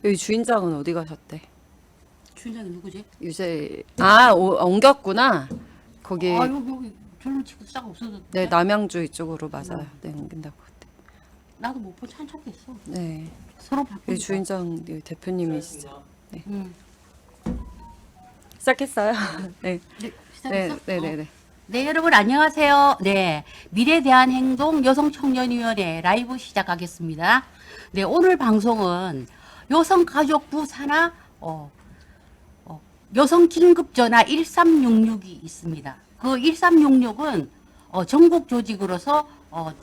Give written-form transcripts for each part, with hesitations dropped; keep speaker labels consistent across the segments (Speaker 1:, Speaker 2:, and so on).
Speaker 1: 여기 주인장은 어디 가셨대?
Speaker 2: 주인장이 누구지?
Speaker 1: 옮겼구나. 거기
Speaker 2: 여기 별로 지금 싹 없어졌대.
Speaker 1: 네, 남양주 이쪽으로 맞아요. 네, 옮긴다고 그때.
Speaker 2: 나도 못 본 차 한 차 됐어.
Speaker 1: 네.
Speaker 2: 서로 바쁘니까.
Speaker 1: 여기 주인장 여기 대표님이시죠.
Speaker 2: 응.
Speaker 1: 시작했어요. 네.
Speaker 2: 네, 시작했어?
Speaker 1: 네.
Speaker 2: 네, 여러분 안녕하세요. 네, 미래 대한 행동 여성청년위원회 라이브 시작하겠습니다. 네, 오늘 방송은 여성가족부 산하 여성 긴급전화 1366이 있습니다. 그 1366은 전국 조직으로서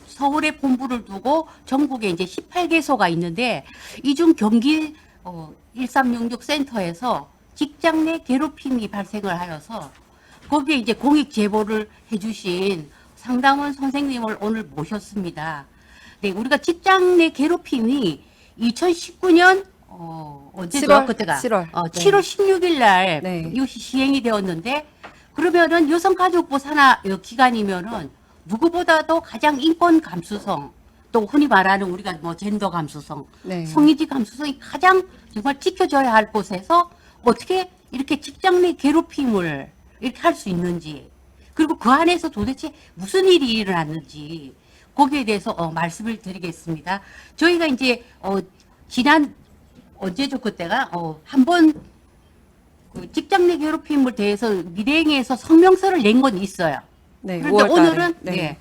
Speaker 2: 서울에 본부를 두고 전국에 이제 18개소가 있는데 이 중 경기 1366 센터에서 직장 내 괴롭힘이 발생을 하여서 거기에 이제 공익 제보를 해주신 상담원 선생님을 오늘 모셨습니다. 네, 우리가 직장 내 괴롭힘이 2019년 언제죠?
Speaker 1: 7월,
Speaker 2: 그때가
Speaker 1: 7월.
Speaker 2: 7월 16일 날
Speaker 1: 네.
Speaker 2: 이것이 시행이 되었는데 그러면은 여성가족부 산하 기관이면은 누구보다도 가장 인권 감수성 또 흔히 말하는 우리가 뭐 젠더 감수성,
Speaker 1: 네.
Speaker 2: 성의지 감수성이 가장 정말 지켜져야 할 곳에서 어떻게 이렇게 직장 내 괴롭힘을 이렇게 할 수 있는지 그리고 그 안에서 도대체 무슨 일이 일어났는지 거기에 대해서 말씀을 드리겠습니다. 저희가 이제 지난 언제죠 그때가 한번 그 직장 내 괴롭힘을 대해서 미래행에서 성명서를 낸 건 있어요.
Speaker 1: 네.
Speaker 2: 그런데
Speaker 1: 5월 달에.
Speaker 2: 오늘은
Speaker 1: 네.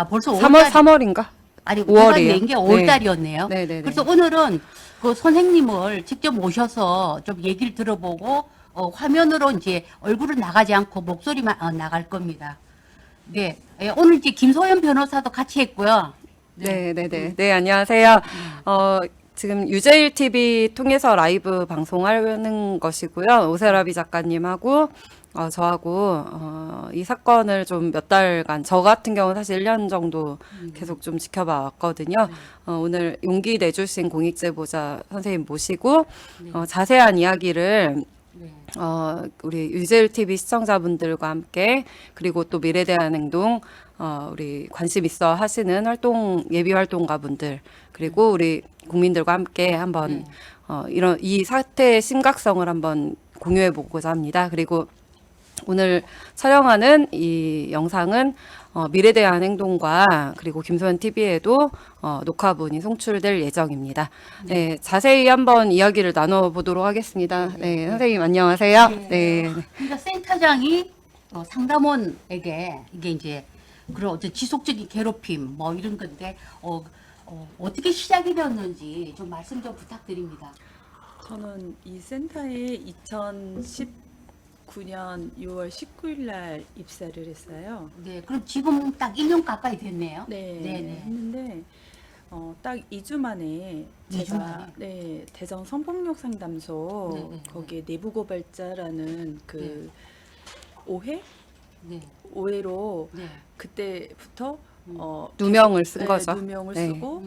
Speaker 2: 벌써
Speaker 1: 3월인가?
Speaker 2: 아니
Speaker 1: 5월이에요.
Speaker 2: 우리가 낸 게 5월 달이었네요.
Speaker 1: 네.
Speaker 2: 그래서 오늘은 그 선생님을 직접 모셔서 좀 얘기를 들어보고 화면으로 이제 얼굴은 나가지 않고 목소리만 나갈 겁니다. 네, 오늘 이제 김소연 변호사도 같이 했고요.
Speaker 1: 네, 안녕하세요. 지금 유재일 TV 통해서 라이브 방송하는 것이고요. 오세라비 작가님하고 저하고 이 사건을 좀 몇 달간 저 같은 경우는 사실 1년 정도 계속 좀 지켜봐 왔거든요. 오늘 용기 내주신 공익제보자 선생님 모시고 자세한 이야기를
Speaker 2: 네.
Speaker 1: 우리 유재일 TV 시청자분들과 함께 그리고 또 미래대한 행동 우리 관심 있어 하시는 예비 활동가분들 그리고 우리 국민들과 함께 한번 이런 이 사태의 심각성을 한번 공유해 보고자 합니다. 그리고 오늘 촬영하는 이 영상은 미래대한 행동과 그리고 김소연 TV에도 녹화본이 송출될 예정입니다. 네, 자세히 한번 이야기를 나눠보도록 하겠습니다. 네, 선생님 안녕하세요. 네.
Speaker 2: 그러니까 센터장이 상담원에게 이게 이제 그런 어떤 지속적인 괴롭힘 뭐 이런 건데 어떻게 시작이 되었는지 좀 말씀 좀 부탁드립니다.
Speaker 3: 저는 이 센터에 2019년 6월 19일 날 입사를 했어요.
Speaker 2: 네, 그럼 지금 딱 1년 가까이 됐네요.
Speaker 3: 네네. 했는데 딱 2주 만에 제가 대전 성폭력 상담소 거기에 내부 고발자라는 그 오해?
Speaker 2: 네.
Speaker 3: 오해로
Speaker 2: 네.
Speaker 3: 그때부터
Speaker 1: 누명을 쓴 거죠.
Speaker 3: 누명을
Speaker 1: 네.
Speaker 3: 쓰고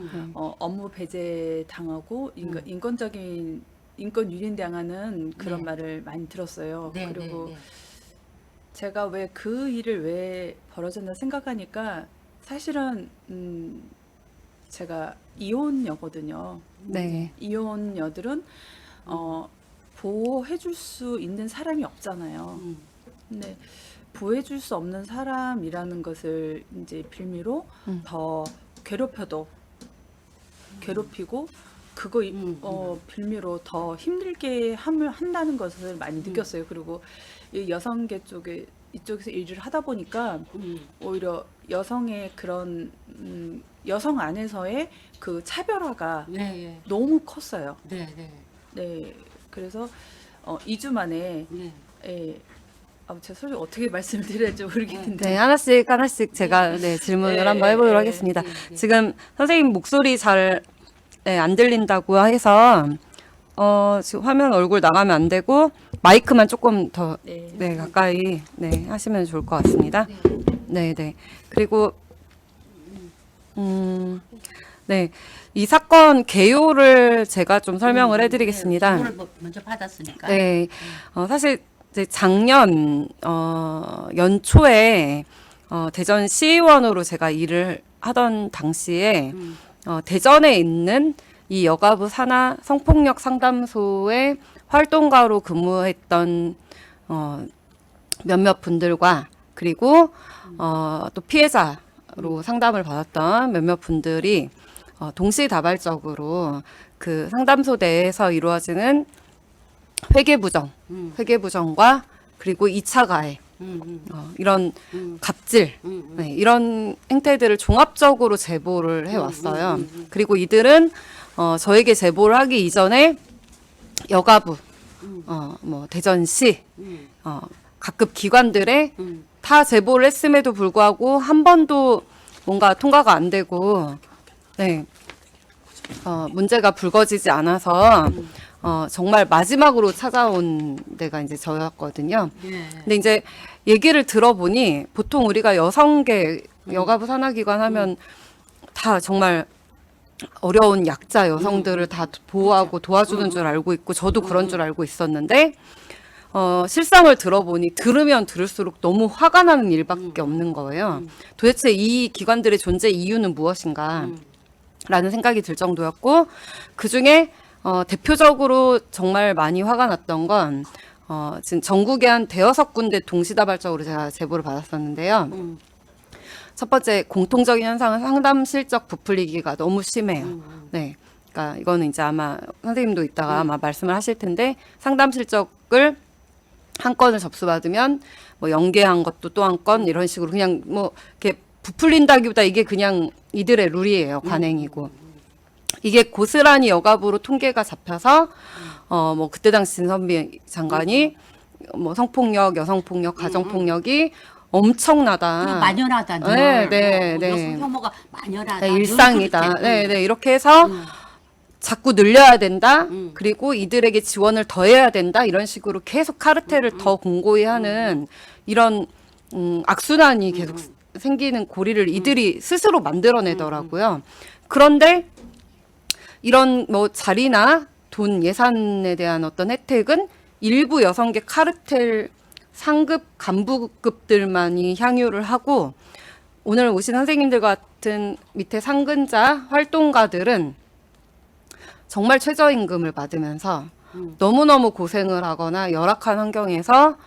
Speaker 3: 업무 배제 당하고 인권적인 인권 유린당하는 그런
Speaker 2: 네.
Speaker 3: 말을 많이 들었어요.
Speaker 2: 네,
Speaker 3: 그리고
Speaker 2: 네, 네.
Speaker 3: 제가 왜 그 일을 왜 벌어졌나 생각하니까 사실은 제가 이혼녀거든요.
Speaker 1: 네.
Speaker 3: 이혼녀들은 보호해줄 수 있는 사람이 없잖아요. 근데 보호해줄 수 없는 사람이라는 것을 이제 빌미로 더 괴롭히고 그거 빌미로 더 힘들게 한다는 것을 많이 느꼈어요. 그리고 이 여성계 쪽에 이쪽에서 일을 하다 보니까 오히려 여성의 그런 여성 안에서의 그 차별화가 너무 컸어요. 네, 그래서 2주 만에 제 소리 어떻게 말씀을 드려야지 모르겠는데.
Speaker 1: 네, 하나씩 제가 질문을 한번 해보도록 하겠습니다. 지금 선생님 목소리 잘 안 들린다고 해서 지금 화면 얼굴 나가면 안 되고 마이크만 조금 더 가까이 하시면 좋을 것 같습니다. 네. 그리고 이 사건 개요를 제가 좀 설명을 해드리겠습니다.
Speaker 2: 오늘 먼저 받았으니까.
Speaker 1: 네, 사실 이제 작년 연초에 대전 시의원으로 제가 일을 하던 당시에 대전에 있는 이 여가부 산하 성폭력 상담소의 활동가로 근무했던 몇몇 분들과 그리고 또 피해자로 상담을 받았던 몇몇 분들이 동시다발적으로 그 상담소 내에서 이루어지는 회계부정과 그리고 2차 가해 이런 갑질 네, 이런 행태들을 종합적으로 제보를 해왔어요. 그리고 이들은 저에게 제보를 하기 이전에 여가부, 뭐 대전시, 각급 기관들에 다 제보를 했음에도 불구하고 한 번도 뭔가 통과가 안 되고, 네, 문제가 불거지지 않아서 정말 마지막으로 찾아온 데가 이제 저였거든요.
Speaker 2: 예.
Speaker 1: 근데 이제 얘기를 들어보니 보통 우리가 여성계 여가부 산하기관 하면 다 정말 어려운 약자 여성들을 다 보호하고 도와주는 줄 알고 있고 저도 그런 줄 알고 있었는데 실상을 들어보니 들으면 들을수록 너무 화가 나는 일밖에 없는 거예요. 도대체 이 기관들의 존재 이유는 무엇인가 라는 생각이 들 정도였고 그중에 대표적으로 정말 많이 화가 났던 건 지금 전국에 한 대여섯 군데 동시다발적으로 제가 제보를 받았었는데요. 첫 번째 공통적인 현상은 상담 실적 부풀리기가 너무 심해요. 네, 그러니까 이거는 이제 아마 선생님도 이따가 아마 말씀을 하실 텐데 상담 실적을 한 건을 접수받으면 뭐 연계한 것도 또 한 건 이런 식으로 그냥 뭐 이렇게 부풀린다기보다 이게 그냥 이들의 룰이에요. 관행이고. 이게 고스란히 여가부로 통계가 잡혀서 뭐 그때 당시 진선미 장관이 뭐 성폭력, 여성폭력, 가정폭력이 엄청나다.
Speaker 2: 그리고 만연하다.
Speaker 1: 네, 네, 네.
Speaker 2: 여성 혐오가 만연하다.
Speaker 1: 네,
Speaker 2: 늘
Speaker 1: 일상이다.
Speaker 2: 그렇게.
Speaker 1: 네, 네. 이렇게 해서 자꾸 늘려야 된다. 그리고 이들에게 지원을 더해야 된다. 이런 식으로 계속 카르텔을 더 공고히 하는 이런 악순환이 계속 생기는 고리를 이들이 스스로 만들어내더라고요. 그런데 이런 뭐 자리나 돈 예산에 대한 어떤 혜택은 일부 여성계 카르텔 상급 간부급들만이 향유를 하고 오늘 오신 선생님들 같은 밑에 상근자 활동가들은 정말 최저임금을 받으면서 너무너무 고생을 하거나 열악한 환경에서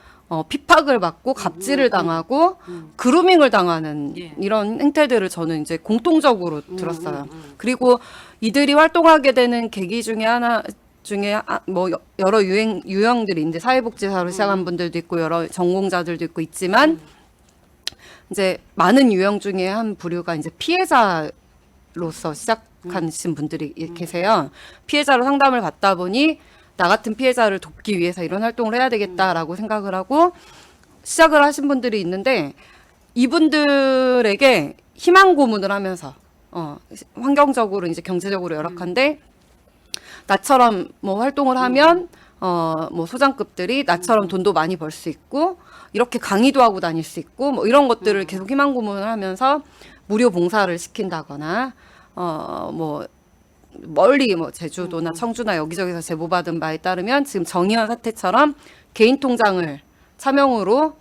Speaker 1: 핍박을 받고 갑질을 당하고 그루밍을 당하는
Speaker 2: 예.
Speaker 1: 이런 행태들을 저는 이제 공통적으로 들었어요. 그리고 이들이 활동하게 되는 계기 중에 하나 중에 뭐 여러 유형들이 이제 사회복지사로 시작한 분들도 있고 여러 전공자들도 있고 있지만 이제 많은 유형 중에 한 부류가 이제 피해자로서 시작하신 분들이 계세요. 피해자로 상담을 받다 보니 나 같은 피해자를 돕기 위해서 이런 활동을 해야 되겠다라고 생각을 하고 시작을 하신 분들이 있는데 이분들에게 희망 고문을 하면서 환경적으로 이제 경제적으로 열악한데 나처럼 뭐 활동을 하면 뭐 소장급들이 나처럼 돈도 많이 벌 수 있고 이렇게 강의도 하고 다닐 수 있고 뭐 이런 것들을 계속 희망 고문을 하면서 무료 봉사를 시킨다거나 뭐 멀리 뭐 제주도나 청주나 여기저기서 제보받은 바에 따르면 지금 정의원 사태처럼 개인 통장을 차명으로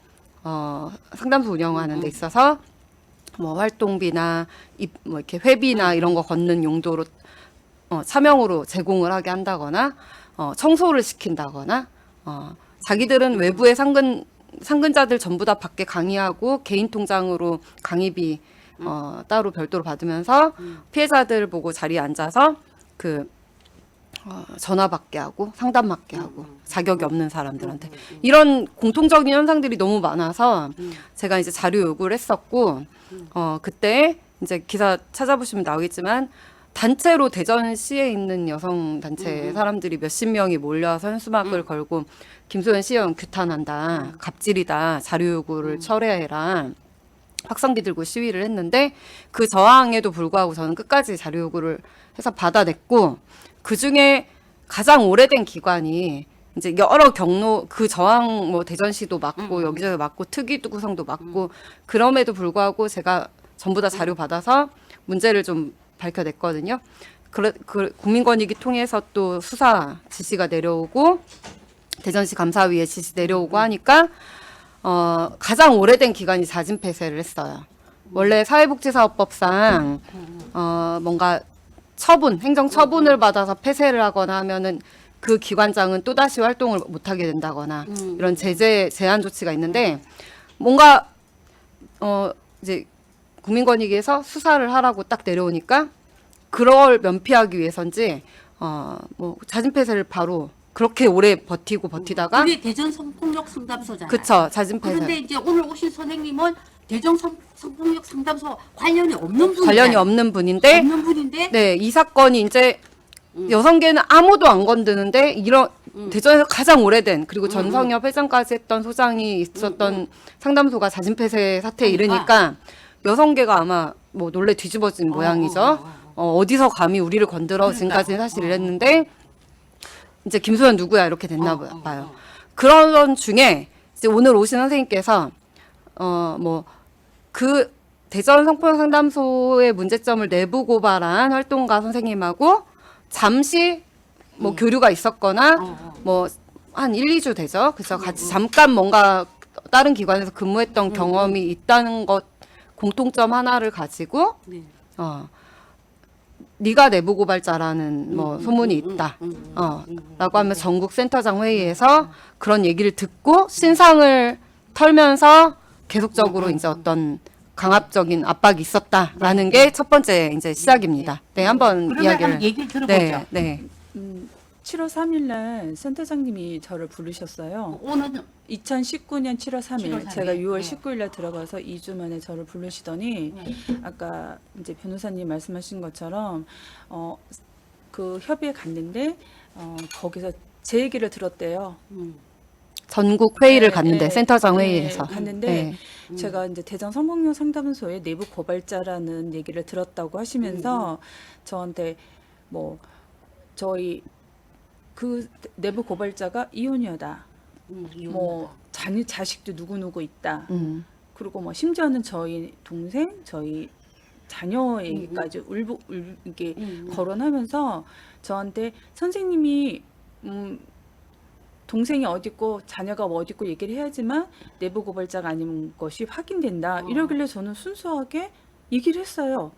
Speaker 1: 상담소 운영하는 데 있어서 뭐 활동비나 뭐 이렇게 회비나 이런 거 걷는 용도로 차명으로 제공을 하게 한다거나 청소를 시킨다거나 자기들은 외부의 상근자들 전부 다 밖에 강의하고 개인 통장으로 강의비 따로 별도로 받으면서 피해자들 보고 자리에 앉아서 그 전화 받게 하고 상담 받게 하고 자격이 없는 사람들한테 이런 공통적인 현상들이 너무 많아서 제가 이제 자료 요구를 했었고 그때 이제 기사 찾아보시면 나오겠지만 단체로 대전시에 있는 여성 단체 사람들이 몇십 명이 몰려서 현수막을 걸고 김소연 시의원 규탄한다, 갑질이다, 자료 요구를 철회해라. 확성기 들고 시위를 했는데 그 저항에도 불구하고 저는 끝까지 자료 요구를 해서 받아냈고 그 중에 가장 오래된 기관이 이제 여러 경로 그 저항 뭐 대전시도 맞고 여기저기 맞고 특위 구성도 맞고 그럼에도 불구하고 제가 전부 다 자료 받아서 문제를 좀 밝혀냈거든요. 그 국민권익위 통해서 또 수사 지시가 내려오고 대전시 감사위에 지시 내려오고 하니까 가장 오래된 기관이 자진 폐쇄를 했어요. 원래 사회복지사업법상 뭔가 행정 처분을 받아서 폐쇄를 하거나 하면은 그 기관장은 또다시 활동을 못하게 된다거나 이런 제한 조치가 있는데 뭔가 이제 국민권익위에서 수사를 하라고 딱 내려오니까 그걸 면피하기 위해서인지 뭐 자진 폐쇄를 바로 그렇게 오래 버티다가
Speaker 2: 그게 대전 성폭력 상담소잖아요.
Speaker 1: 그쵸 자진
Speaker 2: 그런데
Speaker 1: 폐쇄
Speaker 2: 이제 오늘 오신 선생님은 대전 성폭력 상담소 관련이 없는 분
Speaker 1: 관련이 없는 분인데
Speaker 2: 없는 분인데
Speaker 1: 네, 이 사건이 이제 여성계는 아무도 안 건드는데 이런 대전에서 가장 오래된 그리고 전성엽 회장까지 했던 소장이 있었던 상담소가 자진 폐쇄 사태에 이르니까 여성계가 아마 뭐 놀래 뒤집어진 모양이죠. 어디서 감히 우리를 건드려 지금까지는 사실 이랬는데 이제 김소연 누구야 이렇게 됐나 봐요. 그런 중에 이제 오늘 오신 선생님께서 뭐 그 대전 성폭력 상담소의 문제점을 내부 고발한 활동가 선생님하고 잠시 뭐 교류가 있었거나 뭐 한 1, 2주 되죠. 그래서 같이 잠깐 뭔가 다른 기관에서 근무했던 경험이 있다는 것 공통점 하나를 가지고
Speaker 2: 네.
Speaker 1: 네가 내부 고발자라는 뭐 소문이 있다. 라고 하면 전국 센터장 회의에서 그런 얘기를 듣고 신상을 털면서 계속적으로 이제 어떤 강압적인 압박이 있었다라는 게 첫 번째 이제 시작입니다. 네, 한번
Speaker 2: 그러면
Speaker 1: 이야기를
Speaker 2: 한번 얘기를 들어보죠.
Speaker 1: 네.
Speaker 3: 7월 3일 날 센터장님이 저를 부르셨어요.
Speaker 2: 오늘
Speaker 3: 2019년 7월 3일
Speaker 2: 7월 3일.
Speaker 3: 제가 6월
Speaker 2: 네.
Speaker 3: 19일 날 들어가서 2주 만에 저를 부르시더니 아까 이제 변호사님 말씀하신 것처럼 그 협의에 갔는데 거기서 제 얘기를 들었대요.
Speaker 1: 전국 회의를
Speaker 3: 네,
Speaker 1: 갔는데
Speaker 3: 네,
Speaker 1: 센터장
Speaker 3: 네,
Speaker 1: 회의에서
Speaker 3: 갔는데 제가 이제 대전 성폭력 상담소의 내부 고발자라는 얘기를 들었다고 하시면서 저한테 뭐 저희 그 내부 고발자가 이혼녀다. 뭐 자식도 누구 있다. 그리고 뭐 심지어는 저희 동생, 저희 자녀 얘기까지 이게 거론하면서 저한테 선생님이 동생이 어디 있고 자녀가 어디 있고 얘기를 해야지만 내부 고발자가 아닌 것이 확인된다. 이러길래 저는 순수하게 얘기를 했어요.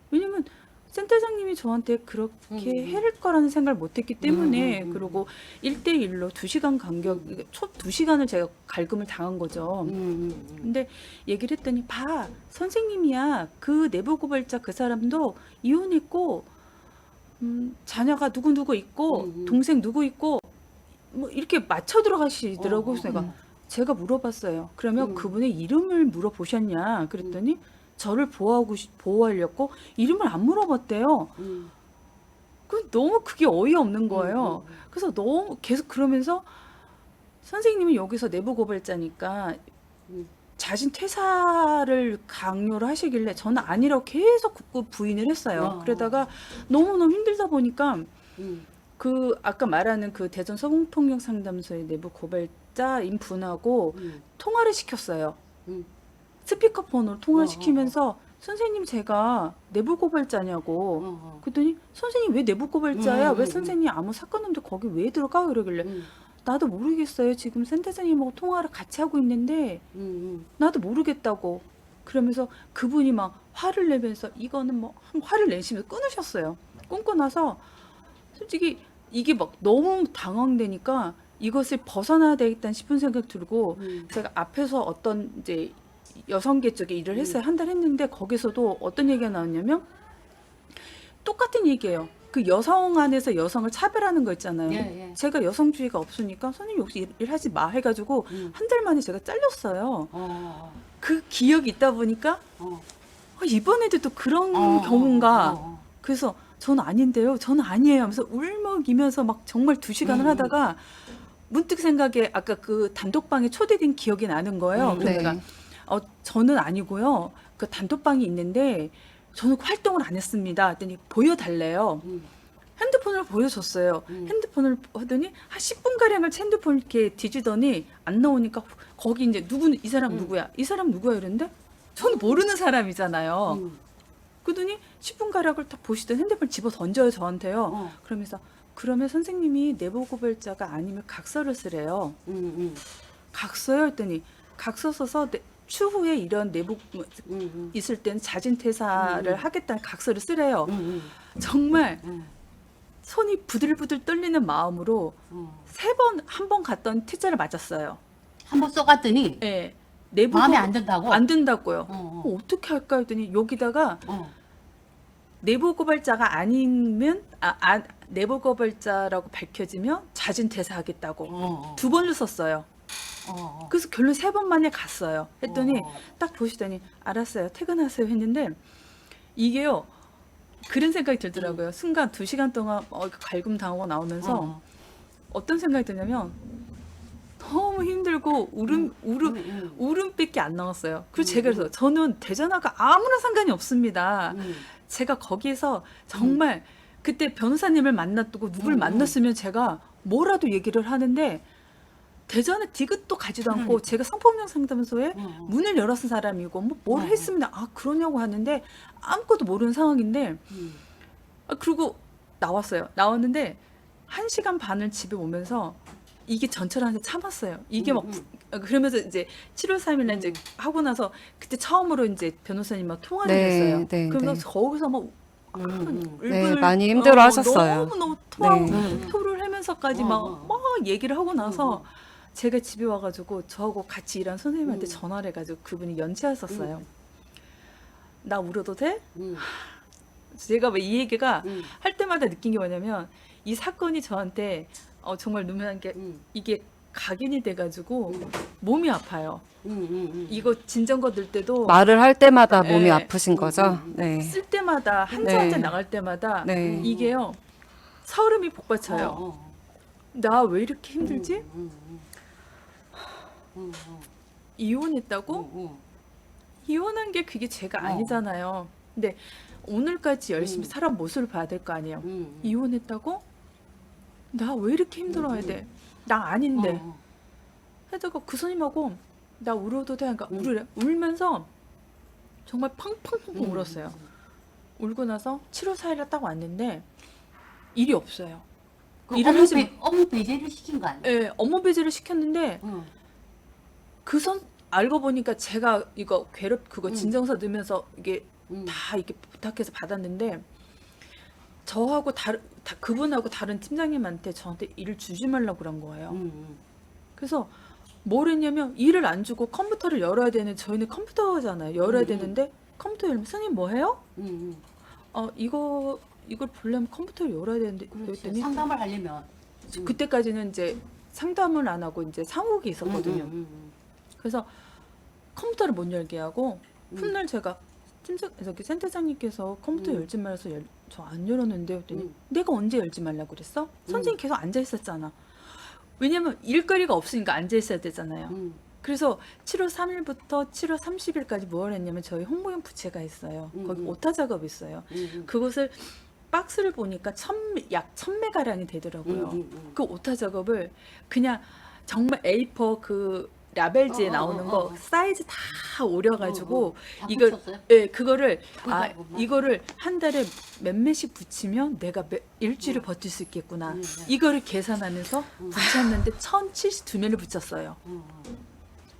Speaker 3: 왜냐면 센터장님이 저한테 그렇게 해릴 거라는 생각을 못했기 때문에 그리고 1대1로 2시간 간격, 2시간을 제가 갈굼을 당한 거죠. 근데 얘기를 했더니 봐, 선생님이야. 그 내부 고발자 그 사람도 이혼했고 자녀가 누구 있고 동생 누구 있고 뭐 이렇게 맞춰 들어가시더라고요. 그래서 제가 물어봤어요. 그러면 그분의 이름을 물어보셨냐? 그랬더니 저를 보호하려고 이름을 안 물어봤대요. 너무 그게 어이없는 거예요. 그래서 너무 계속 그러면서 선생님이 여기서 내부 고발자니까 자신 퇴사를 강요를 하시길래 저는 아니라고 계속 굳고 부인을 했어요. 그러다가 너무너무 힘들다 보니까 그 아까 말하는 그 대전 성폭력 상담소의 내부 고발자인 분하고 통화를 시켰어요. 스피커폰으로 통화를 시키면서 선생님 제가 내부 고발자냐고 그랬더니 선생님 왜 내부 고발자야? 왜 선생님 아무 사건 없는데 거기 왜 들어가? 그러길래 나도 모르겠어요. 지금 센터장님하고 통화를 같이 하고 있는데 나도 모르겠다고 그러면서 그분이 막 화를 내면서 이거는 뭐 화를 내시면서 끊으셨어요. 끊고 나서 솔직히 이게 막 너무 당황되니까 이것을 벗어나야 되겠다 싶은 생각 들고 제가 앞에서 어떤 이제 여성계 쪽에 일을 했어요. 한 달 했는데 거기서도 어떤 얘기가 나왔냐면 똑같은 얘기예요. 그 여성 안에서 여성을 차별하는 거 있잖아요.
Speaker 2: 예.
Speaker 3: 제가 여성주의가 없으니까 선생님 혹시 일하지 마 해가지고 한 달 만에 제가 잘렸어요. 그 기억이 있다 보니까 이번에도 또 그런 경우인가. 그래서 저는 아닌데요. 저는 아니에요 하면서 울먹이면서 막 정말 2시간을 하다가 문득 생각에 아까 그 단독방에 초대된 기억이 나는 거예요. 그러니까
Speaker 1: 네.
Speaker 3: 저는 아니고요. 그 단톡방이 있는데 저는 활동을 안 했습니다. 했더니 보여달래요. 핸드폰을 보여줬어요. 핸드폰을 하더니 한 10분가량을 핸드폰을 이렇게 뒤지더니 안 나오니까 거기 이제 이 사람 누구야? 이 사람 누구야? 이랬는데 저는 모르는 사람이잖아요. 그러더니 10분가량을 딱 보시더니 핸드폰을 집어 던져요, 저한테요. 그러면서 그러면 선생님이 내부 고발자가 아니면 각서를 쓰래요. 각서요? 했더니 각서 써서 추후에 이런 내부 있을 때는 자진퇴사를 하겠다는 각서를 쓰래요. 정말 손이 부들부들 떨리는 마음으로 한 번 갔던 퇴짜를 맞았어요.
Speaker 2: 한번 써갔더니
Speaker 3: 예. 내부
Speaker 2: 마음에
Speaker 3: 고발-
Speaker 2: 안 든다고?
Speaker 3: 안 든다고요.
Speaker 2: 어.
Speaker 3: 어떻게 할까 했더니 여기다가
Speaker 2: 어.
Speaker 3: 내부 고발자가 아니면 내부 고발자라고 밝혀지면 자진퇴사하겠다고
Speaker 2: 어.
Speaker 3: 2번을 썼어요.
Speaker 2: 어.
Speaker 3: 그래서 결론 3번 만에 갔어요. 했더니
Speaker 2: 어.
Speaker 3: 딱 보시더니 알았어요. 퇴근하세요 했는데 이게요. 그런 생각이 들더라고요. 순간 2시간 동안 갈굼 당하고 나오면서 어떤 생각이 드냐면 너무 힘들고 울음밖에 안 나왔어요. 그래서 제가 그래서 저는 대전하고 아무런 상관이 없습니다. 제가 거기서 정말 그때 변호사님을 만났고 누굴 만났으면 제가 뭐라도 얘기를 하는데 대전에 디귿도 가지도 않고 제가 성폭력 상담소에 문을 열었은 사람이고 뭘 했으면 그러냐고 하는데 아무것도 모르는 상황인데 그리고 나왔어요. 나왔는데 1시간 반을 집에 오면서 이게 전철한테 참았어요. 이게 막 그러면서 이제 7월 3일날 이제 하고 나서 그때 처음으로 이제 변호사님하고 통화를
Speaker 1: 네,
Speaker 3: 했어요.
Speaker 1: 네,
Speaker 3: 그러면서 거기서 막
Speaker 1: 네, 많이 힘들어하셨어요.
Speaker 3: 너무 토하고
Speaker 1: 네.
Speaker 3: 토를 하면서까지 막 얘기를 하고 나서 제가 집에 와가지고 저하고 같이 일한 선생님한테 전화를 해가지고 그분이 연체하셨어요. 나 울어도 돼? 제가 왜 이 얘기가 할 때마다 느낀 게 뭐냐면 이 사건이 저한테 정말 눈물난 게 이게 각인이 돼가지고 몸이 아파요. 이거 진정거 들 때도
Speaker 1: 말을 할 때마다 몸이
Speaker 3: 네.
Speaker 1: 아프신 거죠? 네.
Speaker 3: 쓸 때마다 한자
Speaker 1: 네.
Speaker 3: 한자 나갈 때마다
Speaker 1: 네.
Speaker 3: 이게요 서름이 복받쳐요. 나 왜 이렇게 힘들지? 이혼했다고? 이혼한 게 그게 제가 아니잖아요. 근데 오늘까지 열심히 살아 모습을 봐야 될 거 아니에요. 이혼했다고? 나 왜 이렇게 힘들어야 돼? 나 아닌데. 하다가 그 손님하고 나 울어도 돼? 그러니까 울으래. 울면서 정말 팡팡팡 울었어요. 울고 나서 7월 4일에 딱 왔는데 일이 없어요. 일을 하지
Speaker 2: 업무 배제를 시킨 거 아니야?
Speaker 3: 예, 업무 배제를 시켰는데 알고 보니까 제가 이거 그거 진정서 넣으면서 이게 다 이렇게 부탁해서 받았는데 저하고 그분하고 다른 팀장님한테 저한테 일을 주지 말라고 그런 거예요. 그래서 뭘 했냐면 일을 안 주고 컴퓨터를 열어야 되는 저희는 컴퓨터잖아요. 열어야 되는데 컴퓨터 열면 선생님 뭐 해요? 이걸 보려면 컴퓨터를 열어야 되는데 그랬더니
Speaker 2: 상담을 하려면
Speaker 3: 그때까지는 이제 상담을 안 하고 이제 사무국이 있었거든요. 그래서 컴퓨터를 못 열게 하고 훗날 제가 저기 센터장님께서 컴퓨터 열지 말아서 저 안 열었는데 했더니 내가 언제 열지 말라고 그랬어? 선생님 계속 앉아 있었잖아. 왜냐면 일거리가 없으니까 앉아 있어야 되잖아요. 그래서 7월 3일부터 7월 30일까지 뭘 했냐면 저희 홍보용 부채가 있어요. 거기 오타 작업이 있어요. 그것을 박스를 보니까 약 1000메가량이 되더라고요. 그 오타 작업을 그냥 정말 A4 그 라벨지에 나오는 거 사이즈 다 오려가지고 이걸 그거를 이거를 한 달에 몇몇씩 붙이면 내가 일주일을 버틸 수 있겠구나. 이거를 계산하면서 붙였는데 1072면을 붙였어요.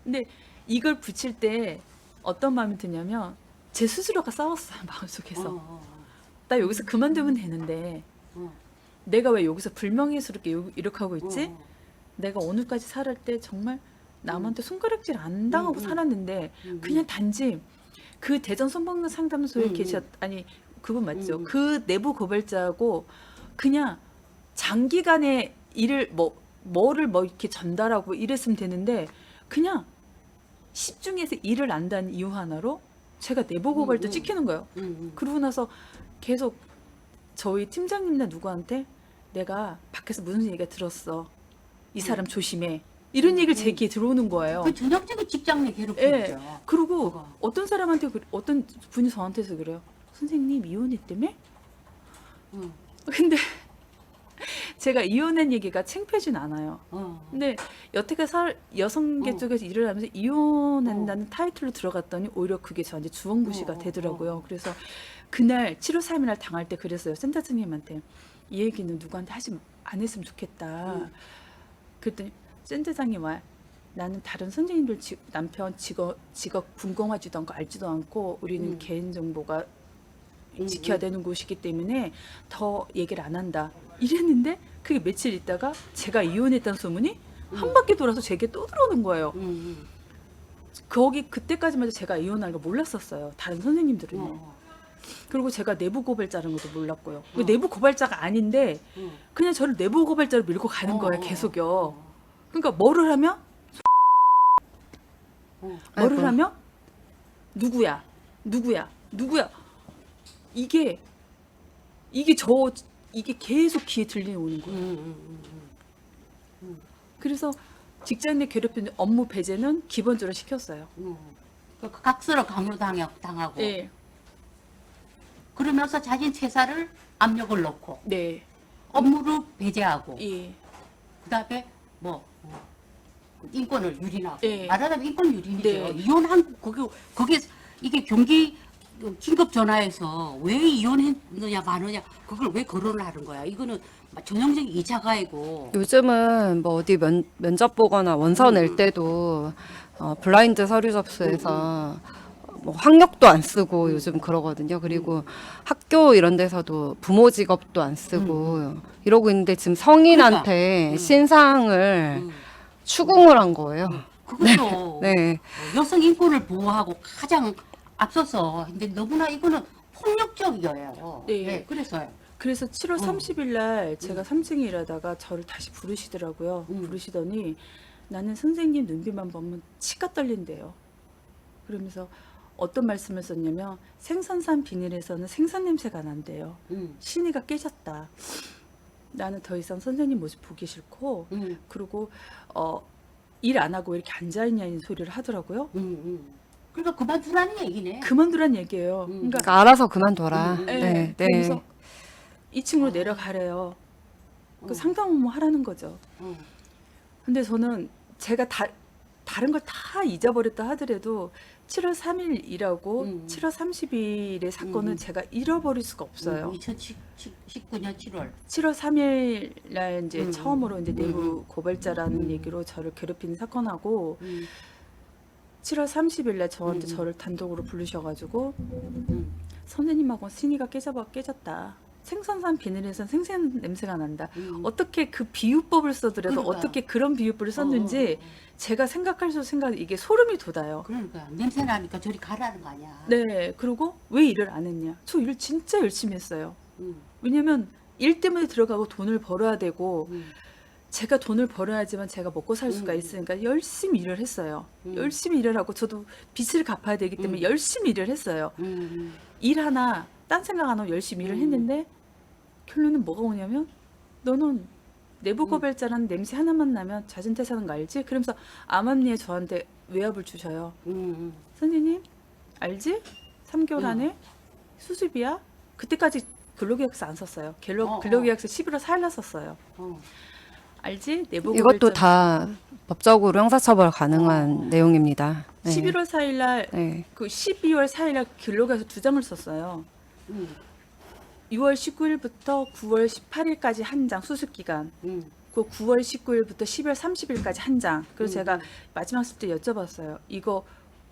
Speaker 3: 근데 이걸 붙일 때 어떤 마음이 드냐면 제 스스로가 싸웠어요. 마음속에서. 나 여기서 그만두면 되는데 내가 왜 여기서 불명예스럽게 이렇게 하고 있지? 내가 오늘까지 살을 때 정말 남한테 손가락질 안 당하고 살았는데 그냥 단지 그 대전 성폭력 상담소에 아니 그분 맞죠? 그 내부 고발자하고 그냥 장기간의 일을 뭐를 이렇게 전달하고 이랬으면 되는데 그냥 시중에서 일을 안다는 이유 하나로 제가 내부 고발도 찍히는 거예요. 그러고 나서 계속 저희 팀장님이나 누구한테 내가 밖에서 무슨 얘기가 들었어. 이 사람 조심해. 이런 얘기를 제 귀에 들어오는 거예요.
Speaker 2: 그 전형적인 직장 내 괴롭힘이죠.
Speaker 3: 그리고 어떤 사람한테 어떤 분이 저한테서 그래요. 선생님 이혼했다며? 근데 제가 이혼한 얘기가 창피하진 않아요. 근데 여태까 여성계 쪽에서 일을 하면서 이혼한다는 타이틀로 들어갔더니 오히려 그게 저한테 주원구시가 되더라고요. 그래서 그날 7월 3일 날 당할 때 그랬어요. 센터장님한테 이 얘기는 누구한테 안 했으면 좋겠다. 그랬더니 센터장님 와 나는 다른 선생님들 남편 직업 궁금하지도 않고 알지도 않고 우리는 개인 정보가 지켜야 되는 곳이기 때문에 더 얘기를 안 한다. 이랬는데 그게 며칠 있다가 제가 이혼했다는 소문이 한 바퀴 돌아서 제게 또 들어오는 거예요. 그때까지만 해도 제가 이혼한 거 몰랐었어요. 다른 선생님들은요. 그리고 제가 내부 고발자라는 것도 몰랐고요. 내부 고발자가 아닌데 그냥 저를 내부 고발자로 밀고 가는 거예요. 계속요. 그러니까 뭐를 하면 뭐를
Speaker 1: 아이고.
Speaker 3: 하면 누구야 이게 계속 귀에 들려오는 거예요. 그래서 직장 내 괴롭힘 업무 배제는 기본적으로 시켰어요.
Speaker 2: 각서로 강요당하고
Speaker 3: 네,
Speaker 2: 그러면서 자신 퇴사를 압력을 넣고
Speaker 3: 네,
Speaker 2: 업무를 배제하고
Speaker 3: 예,
Speaker 2: 그다음에 뭐 인권을 유린하고
Speaker 3: 예.
Speaker 2: 말하자면 인권 유린이죠.
Speaker 3: 네.
Speaker 2: 이혼한 거기 이게 경기 긴급 전화에서 왜 이혼했느냐 마느냐 그걸 왜 거론을 하는 거야. 이거는 전형적인 2차 가해고.
Speaker 1: 요즘은 뭐 어디 면접 보거나 원서 낼 때도 블라인드 서류 접수해서 뭐 학력도 안 쓰고 요즘 그러거든요. 그리고 학교 이런 데서도 부모 직업도 안 쓰고 이러고 있는데 지금 성인한테 신상을 추궁을 한 거예요.
Speaker 2: 그것도
Speaker 1: 네.
Speaker 2: 여성 인권을 보호하고 가장 앞서서 근데 너무나 이거는 폭력적이에요.
Speaker 3: 네.
Speaker 2: 그래서요.
Speaker 3: 그래서 7월 30일 날 제가 3층에 일하다가 저를 다시 부르시더라고요. 부르시더니 나는 선생님 눈빛만 보면 치가 떨린대요. 그러면서 어떤 말씀을 썼냐면 생선산 비닐에서는 생선 냄새가 난대요. 신의가 깨졌다. 나는 더 이상 선생님 모습 보기 싫고 그리고 일 안 하고 왜 이렇게 앉아있냐는 소리를 하더라고요.
Speaker 2: 그러니까 그만두라는 얘기네.
Speaker 3: 그만두란 얘기예요. 그러니까
Speaker 1: 그러니까 알아서 그만둬라.
Speaker 3: 네,
Speaker 1: 네. 네.
Speaker 3: 그래서 2층으로 내려가래요. 그 상담 업무 하라는 거죠. 근데 저는 제가 다른 걸 다 잊어버렸다 하더라도 7월 3일이라고 7월 30일의 사건은 제가 잃어버릴 수가 없어요.
Speaker 2: 2019년 7월.
Speaker 3: 7월 3일 날 이제 처음으로 이제 내부 고발자라는 얘기로 저를 괴롭히는 사건하고 7월 30일 날 저한테 저를 단독으로 부르셔가지고 선생님하고 신의가 깨졌다. 생선산 비닐에선 생선 냄새가 난다. 어떻게 그 비유법을 써더라도
Speaker 2: 그러니까.
Speaker 3: 어떻게 그런 비유법을 썼는지 제가 생각할수록 이게 소름이 돋아요.
Speaker 2: 그러니까 냄새 나니까 저리 가라는 거 아니야.
Speaker 3: 네, 그리고 왜 일을 안 했냐? 저 일 진짜 열심히 했어요. 왜냐면 일 때문에 들어가고 돈을 벌어야 되고 제가 돈을 벌어야지만 제가 먹고 살 수가 있으니까 열심히 일을 했어요. 열심히 일을 하고 저도 빚을 갚아야 되기 때문에 열심히 일을 했어요. 일 하나 딴 생각 안 하고 열심히 일을 했는데 결론은 뭐가 오냐면 너는 내부 고발자라는 냄새 하나만 나면 자진퇴사하는 거 알지? 그러면서 암암리에 저한테 외압을 주셔요. 선생님 알지? 3개월 안에 수습이야. 그때까지 근로계약서 안 썼어요. 근로계약서 11월 4일 날 썼어요. 알지? 내부
Speaker 1: 이것도
Speaker 3: 고발자.
Speaker 1: 다 법적으로 형사처벌 가능한 내용입니다. 네.
Speaker 3: 11월 4일 날
Speaker 1: 네.
Speaker 3: 그 12월 4일 날 근로계약서 2장을 썼어요. 6월 19일부터 9월 18일까지 한 장 수습 기간. 그 9월 19일부터 10월 30일까지 한 장. 그래서 제가 마지막 습 때 여쭤봤어요. 이거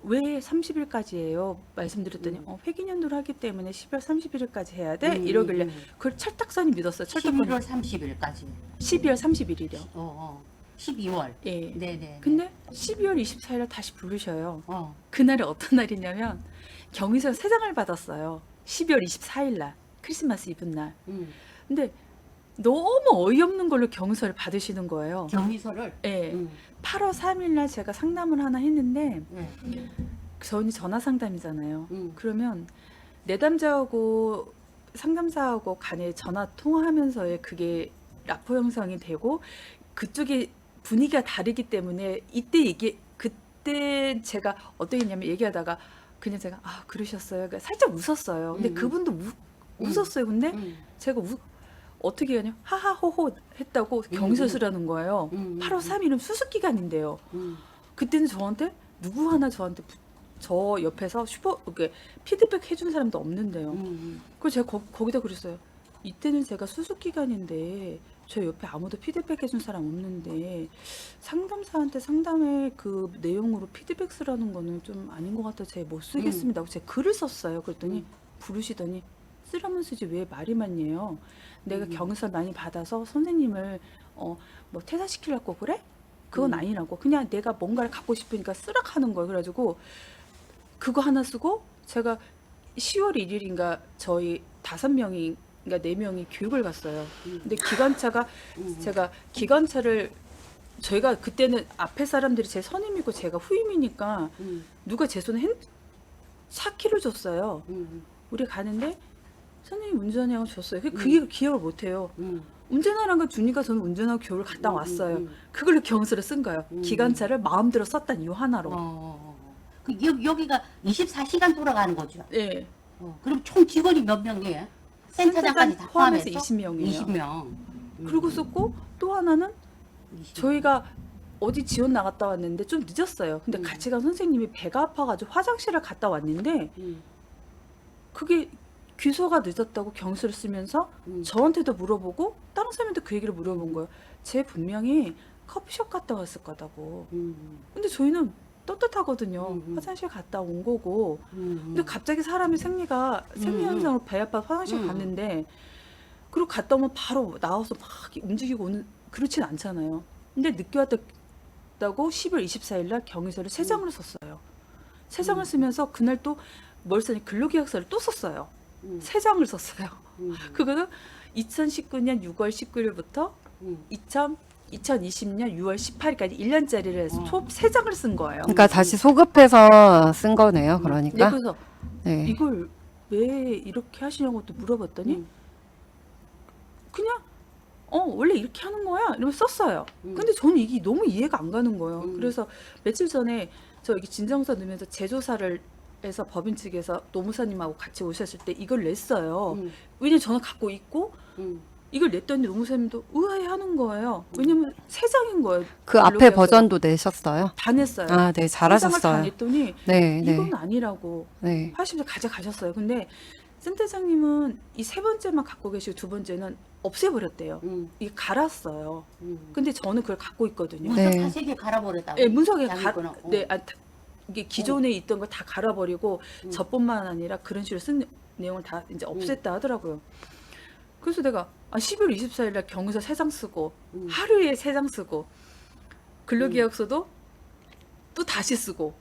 Speaker 3: 왜 30일까지예요? 말씀드렸더니 회기년도를 하기 때문에 10월 31일까지 해야 돼? 이러길래 그걸 철딱선이 믿었어요. 철딱선이.
Speaker 2: 11월 30일까지.
Speaker 3: 12월 31일이요.
Speaker 2: 12월.
Speaker 3: 예.
Speaker 2: 네네.
Speaker 3: 근데 12월 24일에 다시 부르셔요.
Speaker 2: 어.
Speaker 3: 그날이 어떤 날이냐면 경위서 3장을 받았어요. 12월 24일 날. 크리스마스 이브 날. 근데 너무 어이없는 걸로 경위서를 받으시는 거예요.
Speaker 2: 경위서를.
Speaker 3: 예. 8월 3일 날 제가 상담을 하나 했는데 저는 전화 상담이잖아요. 그러면 내담자하고 상담사하고 간에 전화 통화하면서의 그게 라포 형성이 되고 그쪽에 분위기가 다르기 때문에 그때 제가 어떻게 했냐면 얘기하다가 그냥 제가 그러셨어요. 그러니까 살짝 웃었어요. 근데 그분도 웃었어요. 근데 제가 어떻게 하냐 하하호호 했다고 경위서 쓰라는 거예요. 8월 3일은 수습 기간인데요. 그때는 누구 하나 저한테 저 옆에서 피드백 해준 사람도 없는데요. 그래서 제가 거기다 그랬어요. 이때는 제가 수습 기간인데 저 옆에 아무도 피드백 해준 사람 없는데 상담사한테 상담의 그 내용으로 피드백 쓰라는 거는 좀 아닌 것 같아. 제가 못 쓰겠습니다 하고 제가 글을 썼어요. 그랬더니 부르시더니 쓰라면 쓰지 왜 말이 많냐요. 내가 경사 많이 받아서 선생님을 뭐 퇴사시키려고 그래? 그건 아니라고. 그냥 내가 뭔가를 갖고 싶으니까 쓰라고 하는 거예요. 그래가지고 그거 하나 쓰고 제가 10월 1일인가 저희 5명이 그러니까 4명이 교육을 갔어요. 근데 기관차가 제가 기관차를 저희가 그때는 앞에 사람들이 제 선임이고 제가 후임이니까 누가 제 손에 4키를 줬어요. 우리 가는데 선생님 운전하고 줬어요. 그게 기억을 못해요. 운전하라는 건 준이가 저는 운전하고 교육을 갔다 왔어요. 그걸로 경서를 쓴 거예요. 기관차를 마음대로 썼다는 이유 하나로.
Speaker 2: 그 여기가 24시간 돌아가는 거죠.
Speaker 3: 네.
Speaker 2: 그럼 총 직원이 몇 명이에요? 센터장까지 다
Speaker 3: 포함해서
Speaker 2: 포함해서
Speaker 3: 20명이에요.
Speaker 2: 20명.
Speaker 3: 그리고 썼고 또 하나는 저희가 어디 지원 나갔다 왔는데 좀 늦었어요. 근데 같이 간 선생님이 배가 아파가지고 화장실을 갔다 왔는데 그게 귀소가 늦었다고 경수를 쓰면서 저한테도 물어보고 다른 사람한테 그 얘기를 물어본 거예요. 쟤 분명히 커피숍 갔다 왔을 거다고. 근데 저희는 떳떳하거든요. 화장실 갔다 온 거고. 근데 갑자기 사람의 생리 현상으로 배 아파 화장실 갔는데 그리고 갔다 오면 바로 나와서 막 움직이고 오는 그렇진 않잖아요. 근데 늦게 왔다고 10월 24일 날 경위서를 3장을 썼어요. 3장을 쓰면서 그날 또 뭘 썼냐 근로계약서를 또 썼어요. 3장을 썼어요. 그거는 2019년 6월 19일부터 2020년 6월 18일까지 1년짜리를 해서 총 3장을 쓴 거예요.
Speaker 1: 그러니까 다시 소급해서 쓴 거네요.
Speaker 3: 네,
Speaker 1: 그러니까.
Speaker 3: 그래서
Speaker 1: 네.
Speaker 3: 이걸 왜 이렇게 하시냐고 또 물어봤더니 그냥 원래 이렇게 하는 거야 이러면서 썼어요. 근데 저는 이게 너무 이해가 안 가는 거예요. 그래서 며칠 전에 저 여기 진정서 넣으면서 재조사를 해서 법인 측에서 노무사님하고 같이 오셨을 때 이걸 냈어요. 왜냐면 저는 갖고 있고 이걸 냈더니 노무사님도 의아해하는 거예요. 왜냐면 3장인 거예요.
Speaker 1: 그 앞에
Speaker 3: 근로계약서가.
Speaker 1: 버전도 내셨어요?
Speaker 3: 다 냈어요.
Speaker 1: 아, 네,
Speaker 3: 3장을 다
Speaker 1: 잘하셨어요.
Speaker 3: 냈더니
Speaker 1: 네,
Speaker 3: 이건
Speaker 1: 네.
Speaker 3: 아니라고
Speaker 1: 네.
Speaker 3: 하시면서 가져가셨어요. 근데 센터장님은 이 3번째만 갖고 계시고 2번째는 없애버렸대요. 이게 갈았어요. 근데 저는 그걸 갖고 있거든요.
Speaker 2: 문서
Speaker 1: 네.
Speaker 2: 다 3개 갈아버렸다고.
Speaker 3: 네, 문석에
Speaker 2: 자기 거는.
Speaker 3: 이게 기존에 있던 걸 다 갈아버리고 저뿐만 아니라 그런 식으로 쓴 내용을 다 이제 없앴다 하더라고요. 그래서 내가 11월 24일 날 경유서 3장 쓰고 하루에 3장 쓰고 근로계약서도 또 다시 쓰고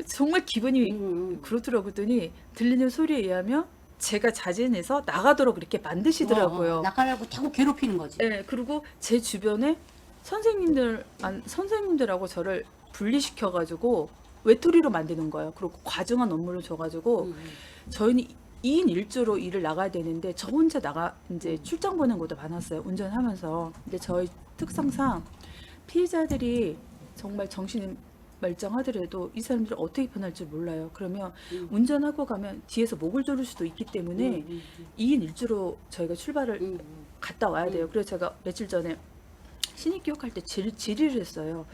Speaker 3: 정말 기분이 그렇더라고요. 그랬더니 들리는 소리에 의하면 제가 자진해서 나가도록 이렇게 만드시더라고요.
Speaker 2: 나가려고 자꾸 괴롭히는 거지.
Speaker 3: 네, 그리고 제 주변에 선생님들하고 저를 분리시켜가지고 외톨이로 만드는 거예요. 그리고 과중한 업무를 줘가지고 저희는 2인 1조로 일을 나가야 되는데 저 혼자 이제 출장 보낸 것도 많았어요. 운전하면서. 근데 저희 특성상 피해자들이 정말 정신이 멀쩡하더라도 이 사람들이 어떻게 변할지 몰라요. 그러면 운전하고 가면 뒤에서 목을 조를 수도 있기 때문에 2인 1조로 저희가 출발을 갔다 와야 돼요. 그래서 제가 며칠 전에 신입 교육할 때 질의를 했어요.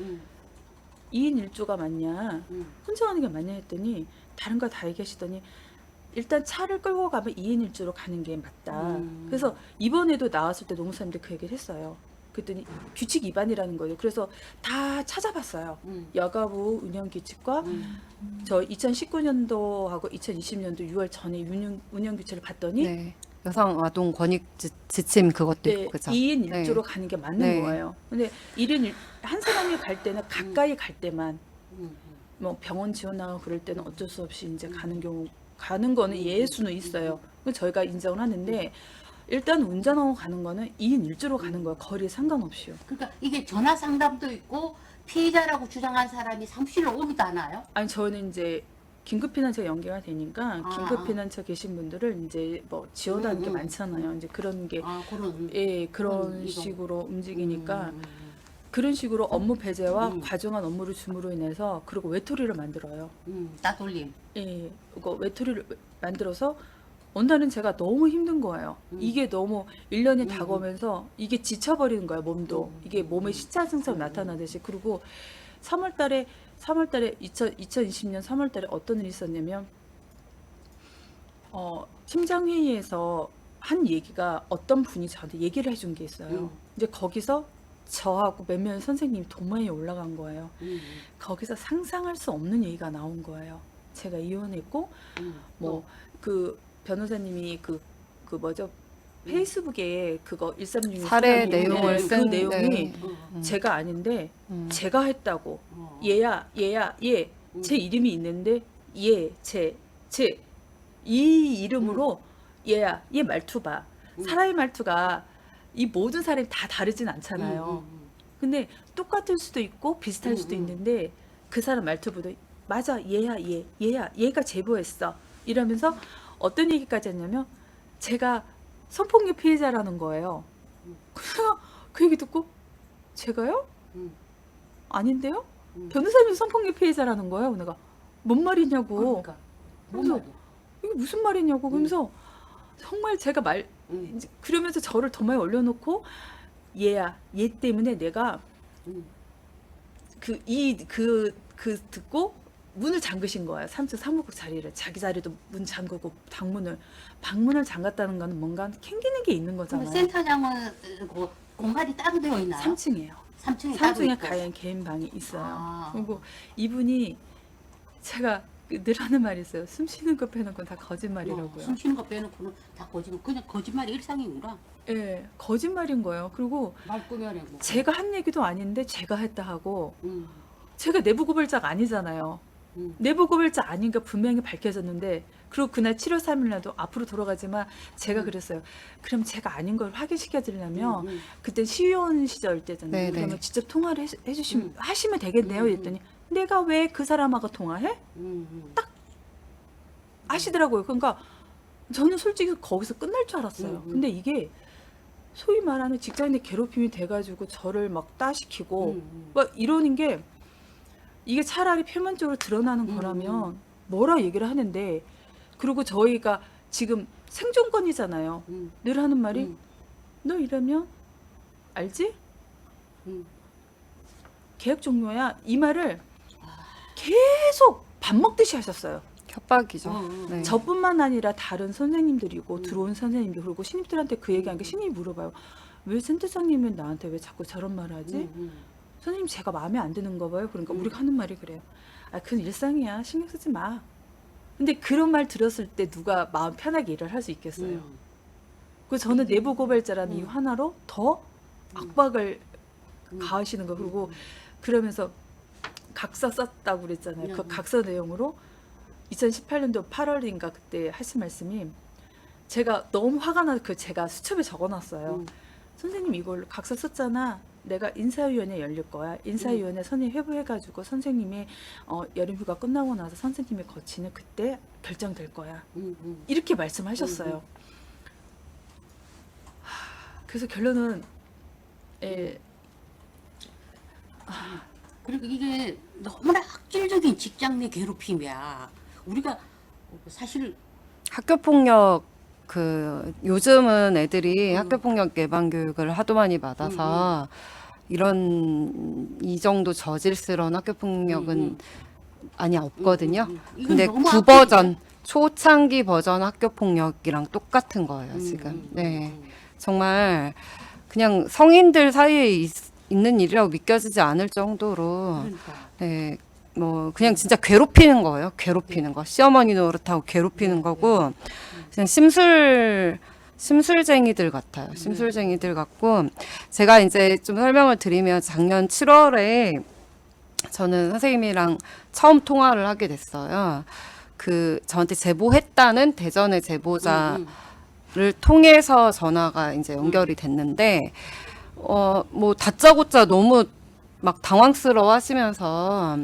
Speaker 3: 2인 1조가 맞냐? 혼자 가는 게 맞냐 했더니 다른 거 다 얘기하시더니 일단 차를 끌고 가면 2인 1조로 가는 게 맞다. 그래서 이번에도 나왔을 때 노무사님들 그 얘기를 했어요. 그랬더니 규칙 위반이라는 거예요. 그래서 다 찾아봤어요. 여가부 운영규칙과 저 2019년도하고 2020년도 6월 전에 운영규칙을 봤더니
Speaker 1: 네. 여성 아동 권익 지침 그것도
Speaker 3: 네,
Speaker 1: 있고 그죠?
Speaker 3: 2인
Speaker 1: 네.
Speaker 3: 1조로 가는 게 맞는
Speaker 1: 네.
Speaker 3: 거예요. 근데 1인 한 사람이 갈 때는 가까이 갈 때만 뭐 병원 지원 나가고 그럴 때는 어쩔 수 없이 이제 가는 거는 예수는 있어요. 그래서 저희가 인정을 하는데 일단 운전하고 가는 거는 2인 1조로 가는 거예요. 거리에 상관없이요.
Speaker 2: 그러니까 이게 전화 상담도 있고 피해자라고 주장한 사람이 사무실로 오기도 하나요?
Speaker 3: 아니 저는 이제 긴급피난처 연계가 되니까 긴급피난처 계신 분들을 이제 뭐 지원하는 게 많잖아요. 이제 그런 게 그런 식으로 움직이니까 그런 식으로 업무 배제와 과중한 업무를 줌으로 인해서 그리고 외톨이를 만들어요.
Speaker 2: 따돌림.
Speaker 3: 예, 이거 외톨이를 만들어서 온다는 제가 너무 힘든 거예요. 이게 너무 1년이 다가오면서 이게 지쳐버리는 거예요, 몸도. 이게 몸에 시차 증상 나타나듯이. 그리고 3월 달에 2020년 3월 달에 어떤 일이 있었냐면 팀장 회의에서 한 얘기가 어떤 분이 저한테 얘기를 해준 게 있어요. 이제 거기서 저하고 몇몇 선생님이 도마에 올라간 거예요. 거기서 상상할 수 없는 얘기가 나온 거예요. 제가 이혼했고 뭐 그 변호사님이 그 뭐죠? 페이스북에 그거 136
Speaker 1: 사례 내용을
Speaker 3: 그
Speaker 1: 쓴
Speaker 3: 내용이
Speaker 1: 네.
Speaker 3: 제가 아닌데
Speaker 1: 음.
Speaker 3: 제가 했다고. 얘야 얘 제 이름이 있는데 얘 제 이 이름으로 얘야 얘 말투 봐. 사람의 말투가 이 모든 사람이 다 다르진 않잖아요. 근데 똑같을 수도 있고 비슷할 수도 있는데 그 사람 말투보다 맞아 얘야 얘가 제보했어 이러면서 어떤 얘기까지 했냐면 제가 성폭력 피해자라는 거예요. 그래서 그 얘기 듣고 제가요? 아닌데요? 변호사님 성폭력 피해자라는 거예요. 내가 뭔 말이냐고.
Speaker 2: 그러니까 뭔
Speaker 3: 그래서
Speaker 2: 말이야?
Speaker 3: 이게 무슨 말이냐고. 그러면서 정말 제가 이제 그러면서 저를 도마에 올려놓고 얘야 얘 때문에 내가 그 듣고 문을 잠그신 거예요. 3층 사무국 자리를 자기 자리도 문 잠그고 방문을 잠갔다는 거는 뭔가 캥기는 게 있는
Speaker 2: 근데
Speaker 3: 거잖아요.
Speaker 2: 센터장은 그 공간이 따로 되어 있나요?
Speaker 3: 3층이에요.
Speaker 2: 3층에 따로
Speaker 3: 3층에
Speaker 2: 있고.
Speaker 3: 개인 방이 있어요.
Speaker 2: 아.
Speaker 3: 그리고 이분이 제가 늘 하는 말이 있어요. 숨 쉬는 거 빼놓고 다 거짓말이라고요.
Speaker 2: 숨 쉬는 거 빼놓고는 다 거짓말. 그냥 거짓말이 일상이구나.
Speaker 3: 예, 거짓말인 거예요. 그리고
Speaker 2: 말꾸며내 뭐.
Speaker 3: 제가 한 얘기도 아닌데 제가 했다 하고
Speaker 2: 음,
Speaker 3: 제가 내부 고발자가 아니잖아요. 내부 고발자 아닌 거 분명히 밝혀졌는데 그리고 그날 7월 3일 날도 앞으로 돌아가지만 제가 그랬어요. 그럼 제가 아닌 걸 확인시켜 드리려면 그때 시의원 시절 때잖아요.
Speaker 1: 네네.
Speaker 3: 그러면 직접 통화를 해주시면 하시면 되겠네요. 이랬더니 내가 왜 그 사람하고 통화해?
Speaker 2: 딱.
Speaker 3: 하시더라고요. 그러니까 저는 솔직히 거기서 끝날 줄 알았어요. 근데 이게 소위 말하는 직장인의 괴롭힘이 돼가지고 저를 막 따시키고 막 이러는 게 이게 차라리 표면적으로 드러나는 거라면 뭐라 얘기를 하는데 그리고 저희가 지금 생존권이잖아요. 늘 하는 말이 너 이러면 알지? 계약 종료야. 이 말을 계속 밥 먹듯이 하셨어요.
Speaker 1: 협박이죠. 네.
Speaker 3: 저뿐만 아니라 다른 선생님들이고 들어온 선생님들 그리고 신입들한테 그 얘기한 게 신입이 물어봐요. 왜 센터장님은 나한테 왜 자꾸 저런 말을 하지? 선생님 제가 마음에 안 드는 거 봐요. 그러니까 우리가 하는 말이 그래요. 아, 그건 일상이야. 신경 쓰지 마. 근데 그런 말 들었을 때 누가 마음 편하게 일을 할 수 있겠어요. 그 저는 내부 고발자라는 이유 하나로 더 압박을 가하시는 거. 그리고 그러면서 각서 썼다고 그랬잖아요. 그 각서 내용으로 2018년도 8월인가 그때 하신 말씀이 제가 너무 화가 나서 그 제가 수첩에 적어놨어요. 선생님 이걸 각서 썼잖아. 내가 인사위원회 열릴 거야. 인사위원회 선생님 회부해가지고 선생님이 여름휴가 끝나고 나서 선생님이 거치는 그때 결정될 거야. 이렇게 말씀하셨어요. 그래서 결론은
Speaker 2: 그리고 이게 너무나 악질적인 직장 내 괴롭힘이야. 우리가 사실
Speaker 1: 학교 폭력 요즘은 애들이 학교 폭력 예방 교육을 하도 많이 받아서 이 정도 저질스러운 학교 폭력은 아니 없거든요.
Speaker 2: 이건
Speaker 1: 근데
Speaker 2: 너무
Speaker 1: 9버전 초창기 버전 학교 폭력이랑 똑같은 거예요, 지금. 네. 정말 그냥 성인들 사이에 있는 일이라고 믿겨지지 않을 정도로
Speaker 2: 그러니까.
Speaker 1: 네. 뭐 그냥 진짜 괴롭히는 거예요. 괴롭히는 거. 시어머니 노릇하고 괴롭히는 거고 그냥 심술쟁이들 같아요. 심술쟁이들 같고 제가 이제 좀 설명을 드리면 작년 7월에 저는 선생님이랑 처음 통화를 하게 됐어요. 저한테 제보했다는 대전의 제보자를 통해서 전화가 이제 연결이 됐는데 뭐 다짜고짜 너무 막 당황스러워 하시면서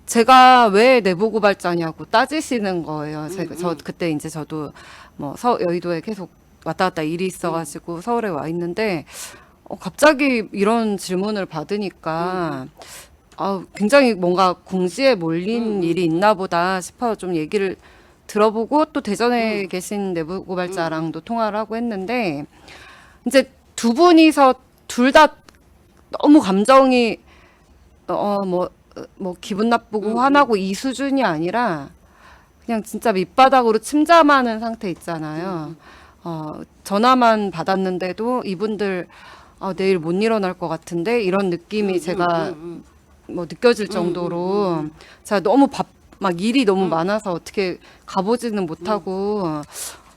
Speaker 1: 제가 왜 내부 고발자냐고 따지시는 거예요. 저 그때 이제 저도 뭐 여의도에 계속 왔다 갔다 일이 있어가지고 서울에 와 있는데 갑자기 이런 질문을 받으니까 굉장히 뭔가 궁지에 몰린 일이 있나 보다 싶어 좀 얘기를 들어보고 또 대전에 계신 내부 고발자랑도 통화를 하고 했는데 이제 두 분이서 둘 다 너무 감정이 뭐 기분 나쁘고 화나고 이 수준이 아니라 그냥 진짜 밑바닥으로 침잠하는 상태 있잖아요. 전화만 받았는데도 이분들 내일 못 일어날 것 같은데 이런 느낌이 제가 뭐 느껴질 정도로 제가 너무 막 일이 너무 많아서 어떻게 가보지는 못하고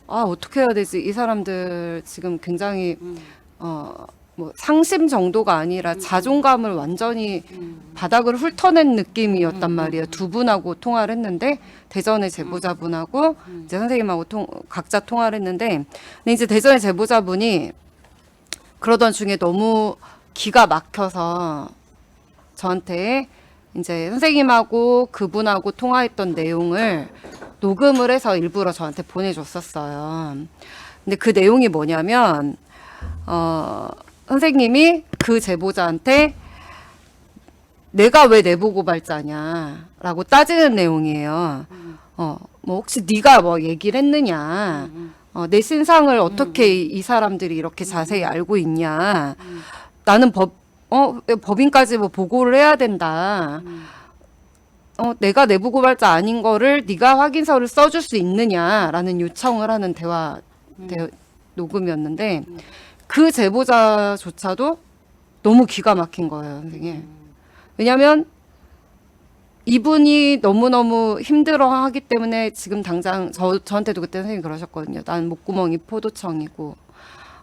Speaker 1: 어떻게 해야 되지? 이 사람들 지금 굉장히 뭐 상심 정도가 아니라 자존감을 완전히 바닥을 훑어낸 느낌이었단 말이에요. 두 분하고 통화를 했는데 대전의 제보자분하고 이제 선생님하고 각자 통화를 했는데 근데 이제 대전의 제보자분이 그러던 중에 너무 기가 막혀서 저한테 이제 선생님하고 그분하고 통화했던 내용을 녹음을 해서 일부러 저한테 보내줬었어요. 근데 그 내용이 뭐냐면 선생님이 그 제보자한테 내가 왜 내부 고발자냐라고 따지는 내용이에요. 뭐 혹시 네가 뭐 얘기를 했느냐, 내 신상을 어떻게 이 사람들이 이렇게 자세히 알고 있냐, 나는 법인까지 뭐 보고를 해야 된다. 내가 내부 고발자 아닌 거를 네가 확인서를 써줄 수 있느냐라는 요청을 하는 녹음이었는데 그 제보자조차도 너무 기가 막힌 거예요, 선생님. 왜냐하면 이분이 너무너무 힘들어하기 때문에 지금 당장 저한테도 그때 선생님이 그러셨거든요. 난 목구멍이 포도청이고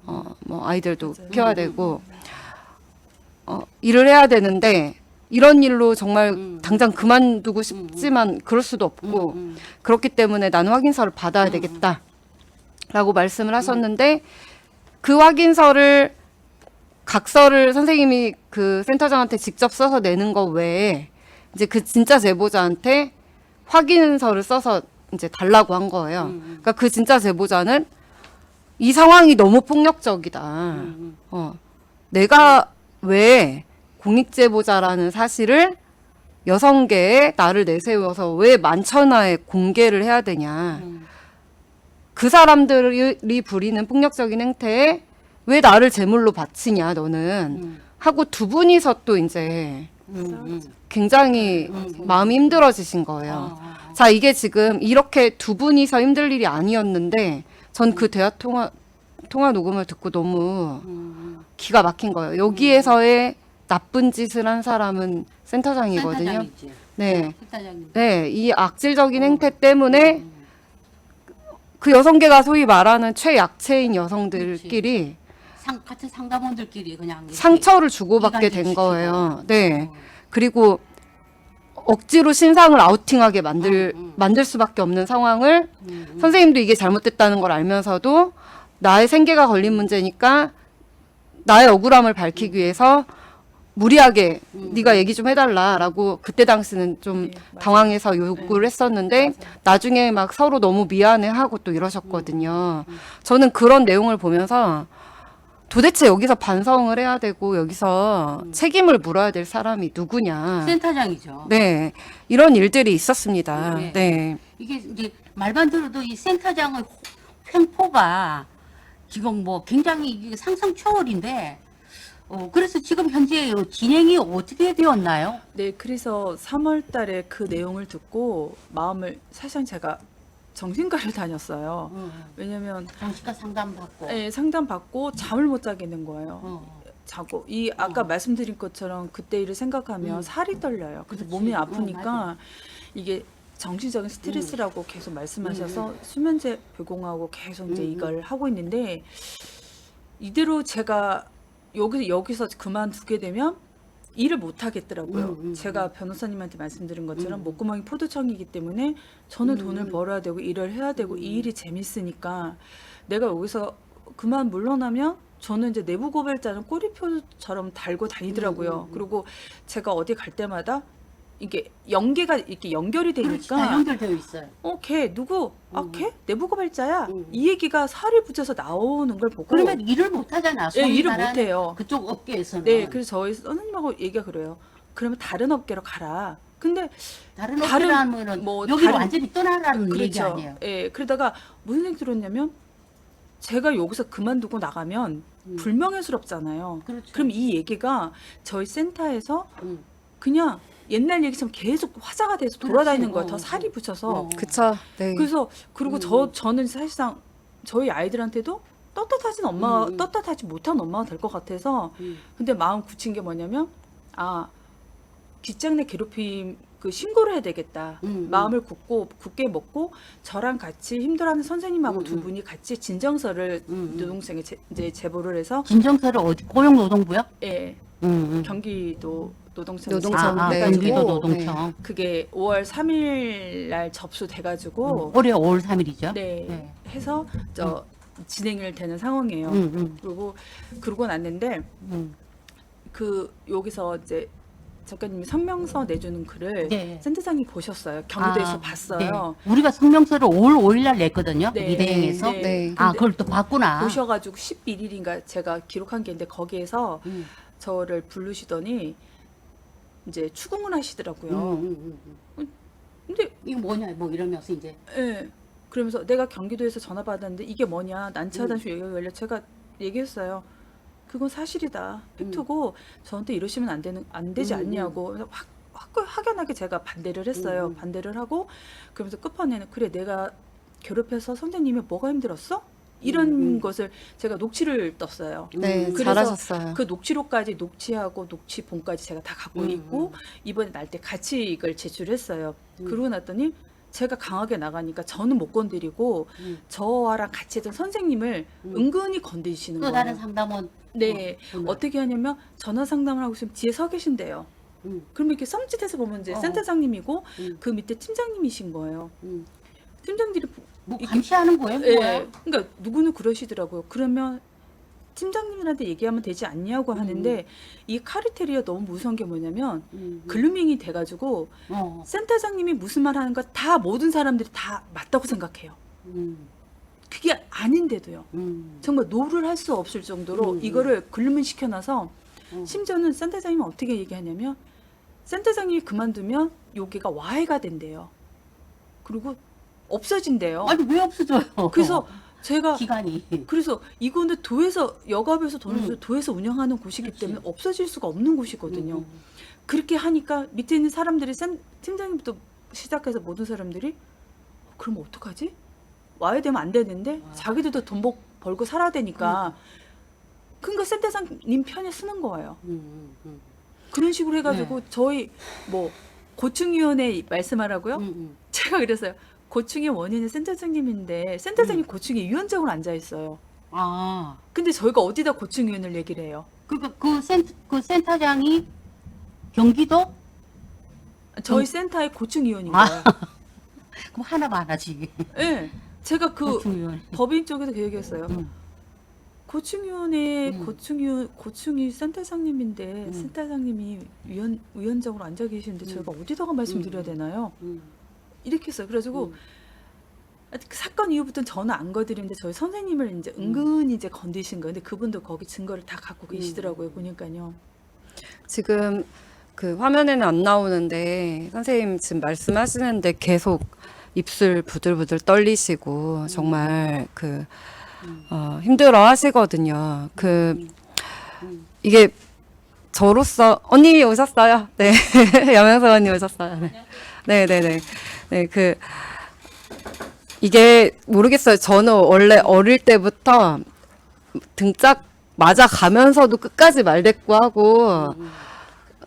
Speaker 1: 뭐 아이들도 키워야 되고 일을 해야 되는데 이런 일로 정말 당장 그만두고 싶지만 그럴 수도 없고 그렇기 때문에 나는 확인서를 받아야 되겠다라고 말씀을 하셨는데 그 확인서를 각서를 선생님이 그 센터장한테 직접 써서 내는 거 외에 이제 그 진짜 제보자한테 확인서를 써서 이제 달라고 한 거예요. 그러니까 그 진짜 제보자는 이 상황이 너무 폭력적이다. 내가 왜 공익제보자라는 사실을 여성계에 나를 내세워서 왜 만천하에 공개를 해야 되냐. 그 사람들이 부리는 폭력적인 행태에 왜 나를 제물로 바치냐 너는 하고 두 분이서 또 이제 굉장히 마음이 힘들어지신 거예요. 자, 이게 지금 이렇게 두 분이서 힘들 일이 아니었는데 전 그 대화 통화 녹음을 듣고 너무 기가 막힌 거예요. 여기에서의 나쁜 짓을 한 사람은 센터장이거든요.
Speaker 2: 센터장이지.
Speaker 1: 네.
Speaker 2: 센터장님.
Speaker 1: 네, 이 악질적인 행태 때문에 그 여성계가 소위 말하는 최약체인 여성들끼리
Speaker 2: 같은 상담원들끼리 그냥 이렇게
Speaker 1: 상처를 주고받게 된
Speaker 2: 이간질
Speaker 1: 거예요.
Speaker 2: 시키고.
Speaker 1: 네. 그리고 억지로 신상을 아우팅하게 만들 수밖에 없는 상황을 선생님도 이게 잘못됐다는 걸 알면서도 나의 생계가 걸린 문제니까 나의 억울함을 밝히기 위해서 무리하게 네가 얘기 좀 해달라라고 그때 당시는 좀 당황해서 요구를 했었는데 나중에 막 서로 너무 미안해하고 또 이러셨거든요. 저는 그런 내용을 보면서 도대체 여기서 반성을 해야 되고 여기서 책임을 물어야 될 사람이 누구냐.
Speaker 2: 센터장이죠.
Speaker 1: 네, 이런 일들이 있었습니다.
Speaker 2: 네.
Speaker 1: 네.
Speaker 2: 이게 이제 말만 들어도 이 센터장의 횡포가 지금 뭐 굉장히 이게 상상 초월인데 그래서 지금 현재 진행이 어떻게 되었나요?
Speaker 3: 네, 그래서 3월 달에 그 내용을 듣고 마음을 사실 제가 정신과를 다녔어요. 왜냐면
Speaker 2: 정신과 상담 받고.
Speaker 3: 네, 상담받고 잠을 못 자겠는 거예요. 자고 아까 말씀드린 것처럼 그때 일을 생각하면 살이 떨려요. 그래서
Speaker 2: 그렇지.
Speaker 3: 몸이
Speaker 2: 맞아.
Speaker 3: 아프니까 이게 정신적인 스트레스라고 계속 말씀하셔서 수면제 배공하고 계속 이제 이걸 하고 있는데 이대로 제가 여기서 그만두게 되면 일을 못 하겠더라고요. 제가 변호사님한테 말씀드린 것처럼 목구멍이 포도청이기 때문에 저는 돈을 벌어야 되고 일을 해야 되고 이 일이 재밌으니까 내가 여기서 그만 물러나면 저는 이제 내부 고발자는 꼬리표처럼 달고 다니더라고요. 그리고 제가 어디 갈 때마다 이게 연계가 이렇게 연결이
Speaker 2: 그렇지, 다
Speaker 3: 되니까
Speaker 2: 연결되어 있어요.
Speaker 3: 걔 누구? 걔 내부 고발자야. 이 얘기가 살이 붙여서 나오는 걸 보고
Speaker 2: 그러면 일을 못 하잖아.
Speaker 3: 예,
Speaker 2: 소위
Speaker 3: 일을
Speaker 2: 말하는
Speaker 3: 못 해요.
Speaker 2: 그쪽 업계에서는.
Speaker 3: 네, 그래서 저희 선생님하고 얘기가 그래요. 그러면 다른 업계로 가라. 근데
Speaker 2: 다른
Speaker 3: 다른
Speaker 2: 업계라면은
Speaker 3: 뭐
Speaker 2: 여기로
Speaker 3: 다른-
Speaker 2: 완전히 떠나라는 얘기
Speaker 3: 그렇죠.
Speaker 2: 아니에요.
Speaker 3: 예, 그러다가 무슨 생각이 들었냐면 제가 여기서 그만두고 나가면 불명예스럽잖아요.
Speaker 2: 그렇죠.
Speaker 3: 그럼 이 얘기가 저희 센터에서
Speaker 2: 음.
Speaker 3: 그냥 옛날 얘기처럼 계속 화제가 돼서
Speaker 2: 그렇지.
Speaker 3: 돌아다니는 거예요. 더 살이 붙여서.
Speaker 1: 그쵸. 네.
Speaker 3: 그래서 그리고 저는 사실상 저희 아이들한테도 떳떳하지 못한 엄마가 될 것 같아서 근데 마음 굳힌 게 뭐냐면 직장 내 괴롭힘 그 신고를 해야 되겠다. 마음을 굳게 먹고 저랑 같이 힘들어하는 선생님하고 두 분이 같이 진정서를 노동청에 이제 제보를 해서
Speaker 2: 진정서를 어디 고용노동부요?
Speaker 3: 예, 경기도 노동청에
Speaker 1: 노동청, 네.
Speaker 2: 경기도
Speaker 3: 제보해가지고
Speaker 2: 노동청.
Speaker 3: 그게 5월 3일 날 접수돼가지고
Speaker 2: 올해 5월 3일이죠.
Speaker 3: 네, 해서 진행이 되는 상황이에요. 그러고 났는데 그 여기서 이제 작가님이 성명서 내주는 글을
Speaker 2: 네.
Speaker 3: 센터장이 보셨어요. 경기도에서 봤어요.
Speaker 2: 네. 우리가 성명서를 5월 5일 날 냈거든요.
Speaker 3: 네.
Speaker 2: 미대행에서.
Speaker 3: 네.
Speaker 1: 네.
Speaker 2: 그걸 또 봤구나.
Speaker 3: 보셔가지고 11일인가 제가 기록한 게 있는데 거기에서 저를 부르시더니 이제 추궁을 하시더라고요. 근데
Speaker 2: 이거 뭐냐 뭐 이러면서 이제
Speaker 3: 예. 그러면서 내가 경기도에서 전화 받았는데 이게 뭐냐 난처하다는 얘기가 열려 제가 얘기했어요. 그건 사실이다. 팩트고 저한테 이러시면 안 되지 않냐고 그래서 확연하게 제가 반대를 했어요. 반대를 하고 그러면서 끝판에는 그래 내가 괴롭혀서 선생님이 뭐가 힘들었어? 이런 것을 제가 녹취를 떴어요.
Speaker 1: 네,
Speaker 3: 그래서
Speaker 1: 잘하셨어요.
Speaker 3: 그 녹취록까지 녹취하고 녹취본까지 제가 다 갖고 있고 이번에 날 때 같이 이걸 제출했어요. 그러고 났더니 제가 강하게 나가니까 저는 못 건드리고 저랑 같이 했던 선생님을 은근히 건드리시는
Speaker 2: 또
Speaker 3: 거예요.
Speaker 2: 다른 상담원.
Speaker 3: 네, 어떻게 하냐면 전화 상담을 하고 있으면 뒤에 서 계신대요. 그러면 이렇게 썸짓해서 보면 이제 센터장님이고 그 밑에 팀장님이신 거예요. 팀장들이
Speaker 2: 뭐 감시하는 거예요?
Speaker 3: 예,
Speaker 2: 뭐야?
Speaker 3: 그러니까 누구는 그러시더라고요. 그러면 팀장님한테 얘기하면 되지 않냐고 하는데 이 카리텔이가 너무 무서운 게 뭐냐면 글루밍이 돼가지고 센터장님이 무슨 말 하는 거 다 모든 사람들이 다 맞다고 생각해요. 그게 아닌데도요. 정말 노를 할 수 없을 정도로 이거를 글루밍 시켜놔서 심지어는 센터장님은 어떻게 얘기하냐면 센터장님이 그만두면 여기가 와해가 된대요. 그리고 없어진대요.
Speaker 2: 아니 왜 없어져요?
Speaker 3: 그래서 제가
Speaker 2: 기간이.
Speaker 3: 그래서 이거는 도에서 여가부에서 돈을 줘서 도에서 운영하는 곳이기 때문에 없어질 수가 없는 곳이거든요. 그렇게 하니까 밑에 있는 사람들이 팀장님부터 시작해서 모든 사람들이 그럼 어떡하지? 와야 되면 안 되는데 자기들도 돈 벌고 살아야 되니까 그러니까 센터장님 편에 쓰는 거예요. 그런 식으로 해가지고 저희 뭐 고충위원회 말씀하라고요? 제가 그랬어요. 고충의 원인은 센터장님인데 센터장님 고충의 위원장으로 앉아 있어요. 근데 저희가 어디다 고충위원을 얘기를 해요?
Speaker 2: 그러니까 그 센터장이 경기도?
Speaker 3: 저희 센터의 고충위원인 거예요.
Speaker 2: 그럼 하나 많아지.
Speaker 3: 네, 제가 그
Speaker 2: 고충위원.
Speaker 3: 법인 쪽에서 그 얘기했어요. 고충위원회 고충이 센터장님인데 센터장님이 위원장으로 앉아 계시는데 저희가 어디다가 말씀드려야 되나요? 이렇게 했어요. 그래가지고 그 사건 이후부터는 저는 안 건드리는데 저희 선생님을 이제 은근히 이제 건드신 거예요. 근데 그분도 거기 증거를 다 갖고 계시더라고요. 보니까요.
Speaker 1: 지금 그 화면에는 안 나오는데 선생님 지금 말씀하시는데 계속 입술 부들부들 떨리시고 정말 힘들어 하시거든요. 이게 저로서 언니 오셨어요. 네. 여명석 언니 오셨어요. 네. 네네네. 네, 이게 모르겠어요. 저는 원래 어릴 때부터 등짝 맞아가면서도 끝까지 말대꾸하고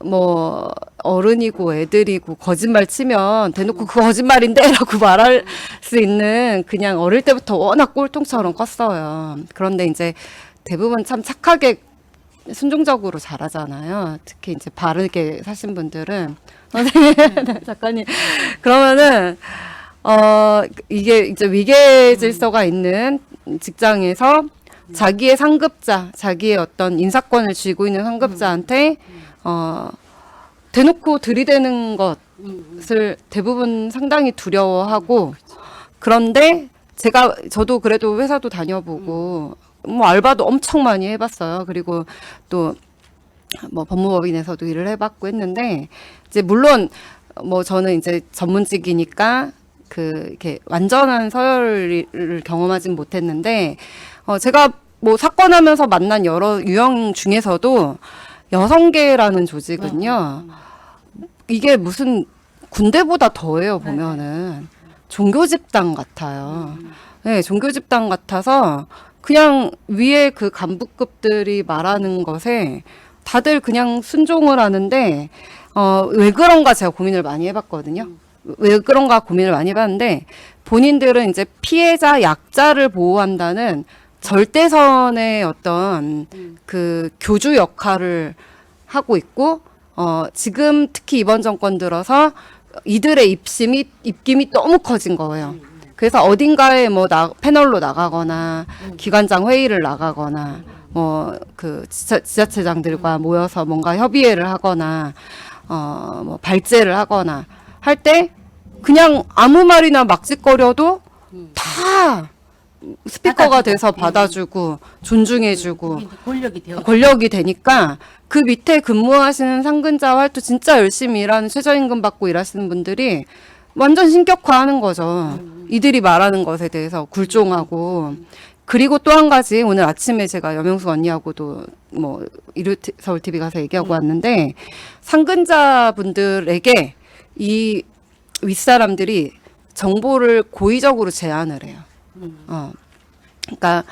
Speaker 1: 뭐 어른이고 애들이고 거짓말 치면 대놓고 그거 거짓말인데라고 말할 수 있는 그냥 어릴 때부터 워낙 꼴통처럼 컸어요. 그런데 이제 대부분 참 착하게 순종적으로 잘하잖아요. 특히 이제 바르게 사신 분들은 선생님 작가님 그러면은 이게 이제 위계 질서가 있는 직장에서 자기의 상급자, 자기의 어떤 인사권을 쥐고 있는 상급자한테 대놓고 들이대는 것을 대부분 상당히 두려워하고 그런데 저도 그래도 회사도 다녀보고 뭐 알바도 엄청 많이 해봤어요. 그리고 또 뭐 법무법인에서도 일을 해봤고 했는데 이제 물론 뭐 저는 이제 전문직이니까 이렇게 완전한 서열을 경험하진 못했는데 제가 뭐 사건하면서 만난 여러 유형 중에서도 여성계라는 조직은요 이게 무슨 군대보다 더해요 보면은 종교 집단 같아요. 네, 종교 집단 같아서 그냥 위에 그 간부급들이 말하는 것에 다들 그냥 순종을 하는데 왜 그런가 제가 고민을 많이 해봤거든요. 왜 그런가 고민을 많이 해봤는데 본인들은 이제 피해자 약자를 보호한다는 절대선의 어떤 그 교주 역할을 하고 있고 지금 특히 이번 정권 들어서 이들의 입김이 너무 커진 거예요. 그래서 어딘가에 뭐 패널로 나가거나 기관장 회의를 나가거나 뭐 그 지자체장들과 모여서 뭔가 협의회를 하거나 뭐 발제를 하거나 할 때 그냥 아무 말이나 막짓거려도 다 스피커가 돼서 받아주고 존중해주고
Speaker 2: 그게 이제 권력이 되어.
Speaker 1: 권력이 되니까 그 밑에 근무하시는 상근자와 또 진짜 열심히 일하는 최저임금 받고 일하시는 분들이 완전 신격화하는 거죠. 이들이 말하는 것에 대해서 굴종하고. 그리고 또 한 가지 오늘 아침에 제가 여명숙 언니하고도 뭐 서울 TV 가서 얘기하고 왔는데 상근자분들에게 이 윗사람들이 정보를 고의적으로 제한을 해요. 그러니까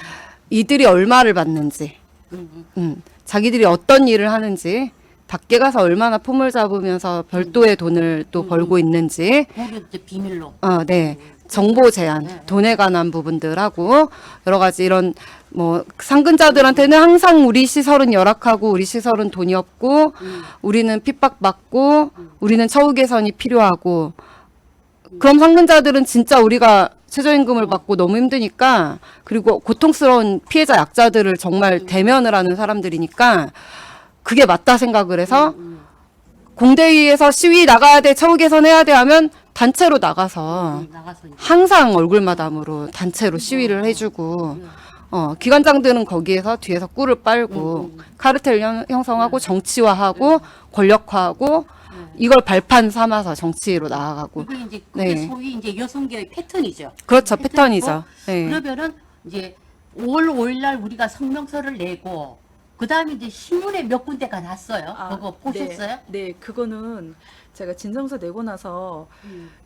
Speaker 1: 이들이 얼마를 받는지, 자기들이 어떤 일을 하는지, 밖에 가서 얼마나 폼을 잡으면서 별도의 돈을 또 벌고 있는지,
Speaker 2: 그게 이제 비밀로.
Speaker 1: 네. 정보 제한, 돈에 관한 부분들하고 여러 가지 이런 뭐 상근자들한테는 항상 우리 시설은 열악하고 우리 시설은 돈이 없고 우리는 핍박받고 우리는 처우 개선이 필요하고 그럼 상근자들은 진짜 우리가 최저임금을 받고 너무 힘드니까 그리고 고통스러운 피해자 약자들을 정말 대면을 하는 사람들이니까 그게 맞다 생각을 해서 공대위에서 시위 나가야 돼, 처우 개선해야 돼 하면 단체로 나가서
Speaker 2: 나가서 이제.
Speaker 1: 항상 얼굴마담으로 단체로 시위를 해주고 기관장들은 거기에서 뒤에서 꿀을 빨고 카르텔 형성하고 정치화하고 권력화하고 이걸 발판 삼아서 정치로 나아가고
Speaker 2: 그게 이제 그게
Speaker 1: 네.
Speaker 2: 소위 이제 여성계의 패턴이죠.
Speaker 1: 그렇죠,
Speaker 2: 패턴이고,
Speaker 1: 패턴이죠. 네.
Speaker 2: 그러면은 이제 5월 5일 날 우리가 성명서를 내고 그다음에 이제 신문에 몇 군데가 났어요. 그거 보셨어요?
Speaker 3: 네, 그거는 제가 진정서 내고 나서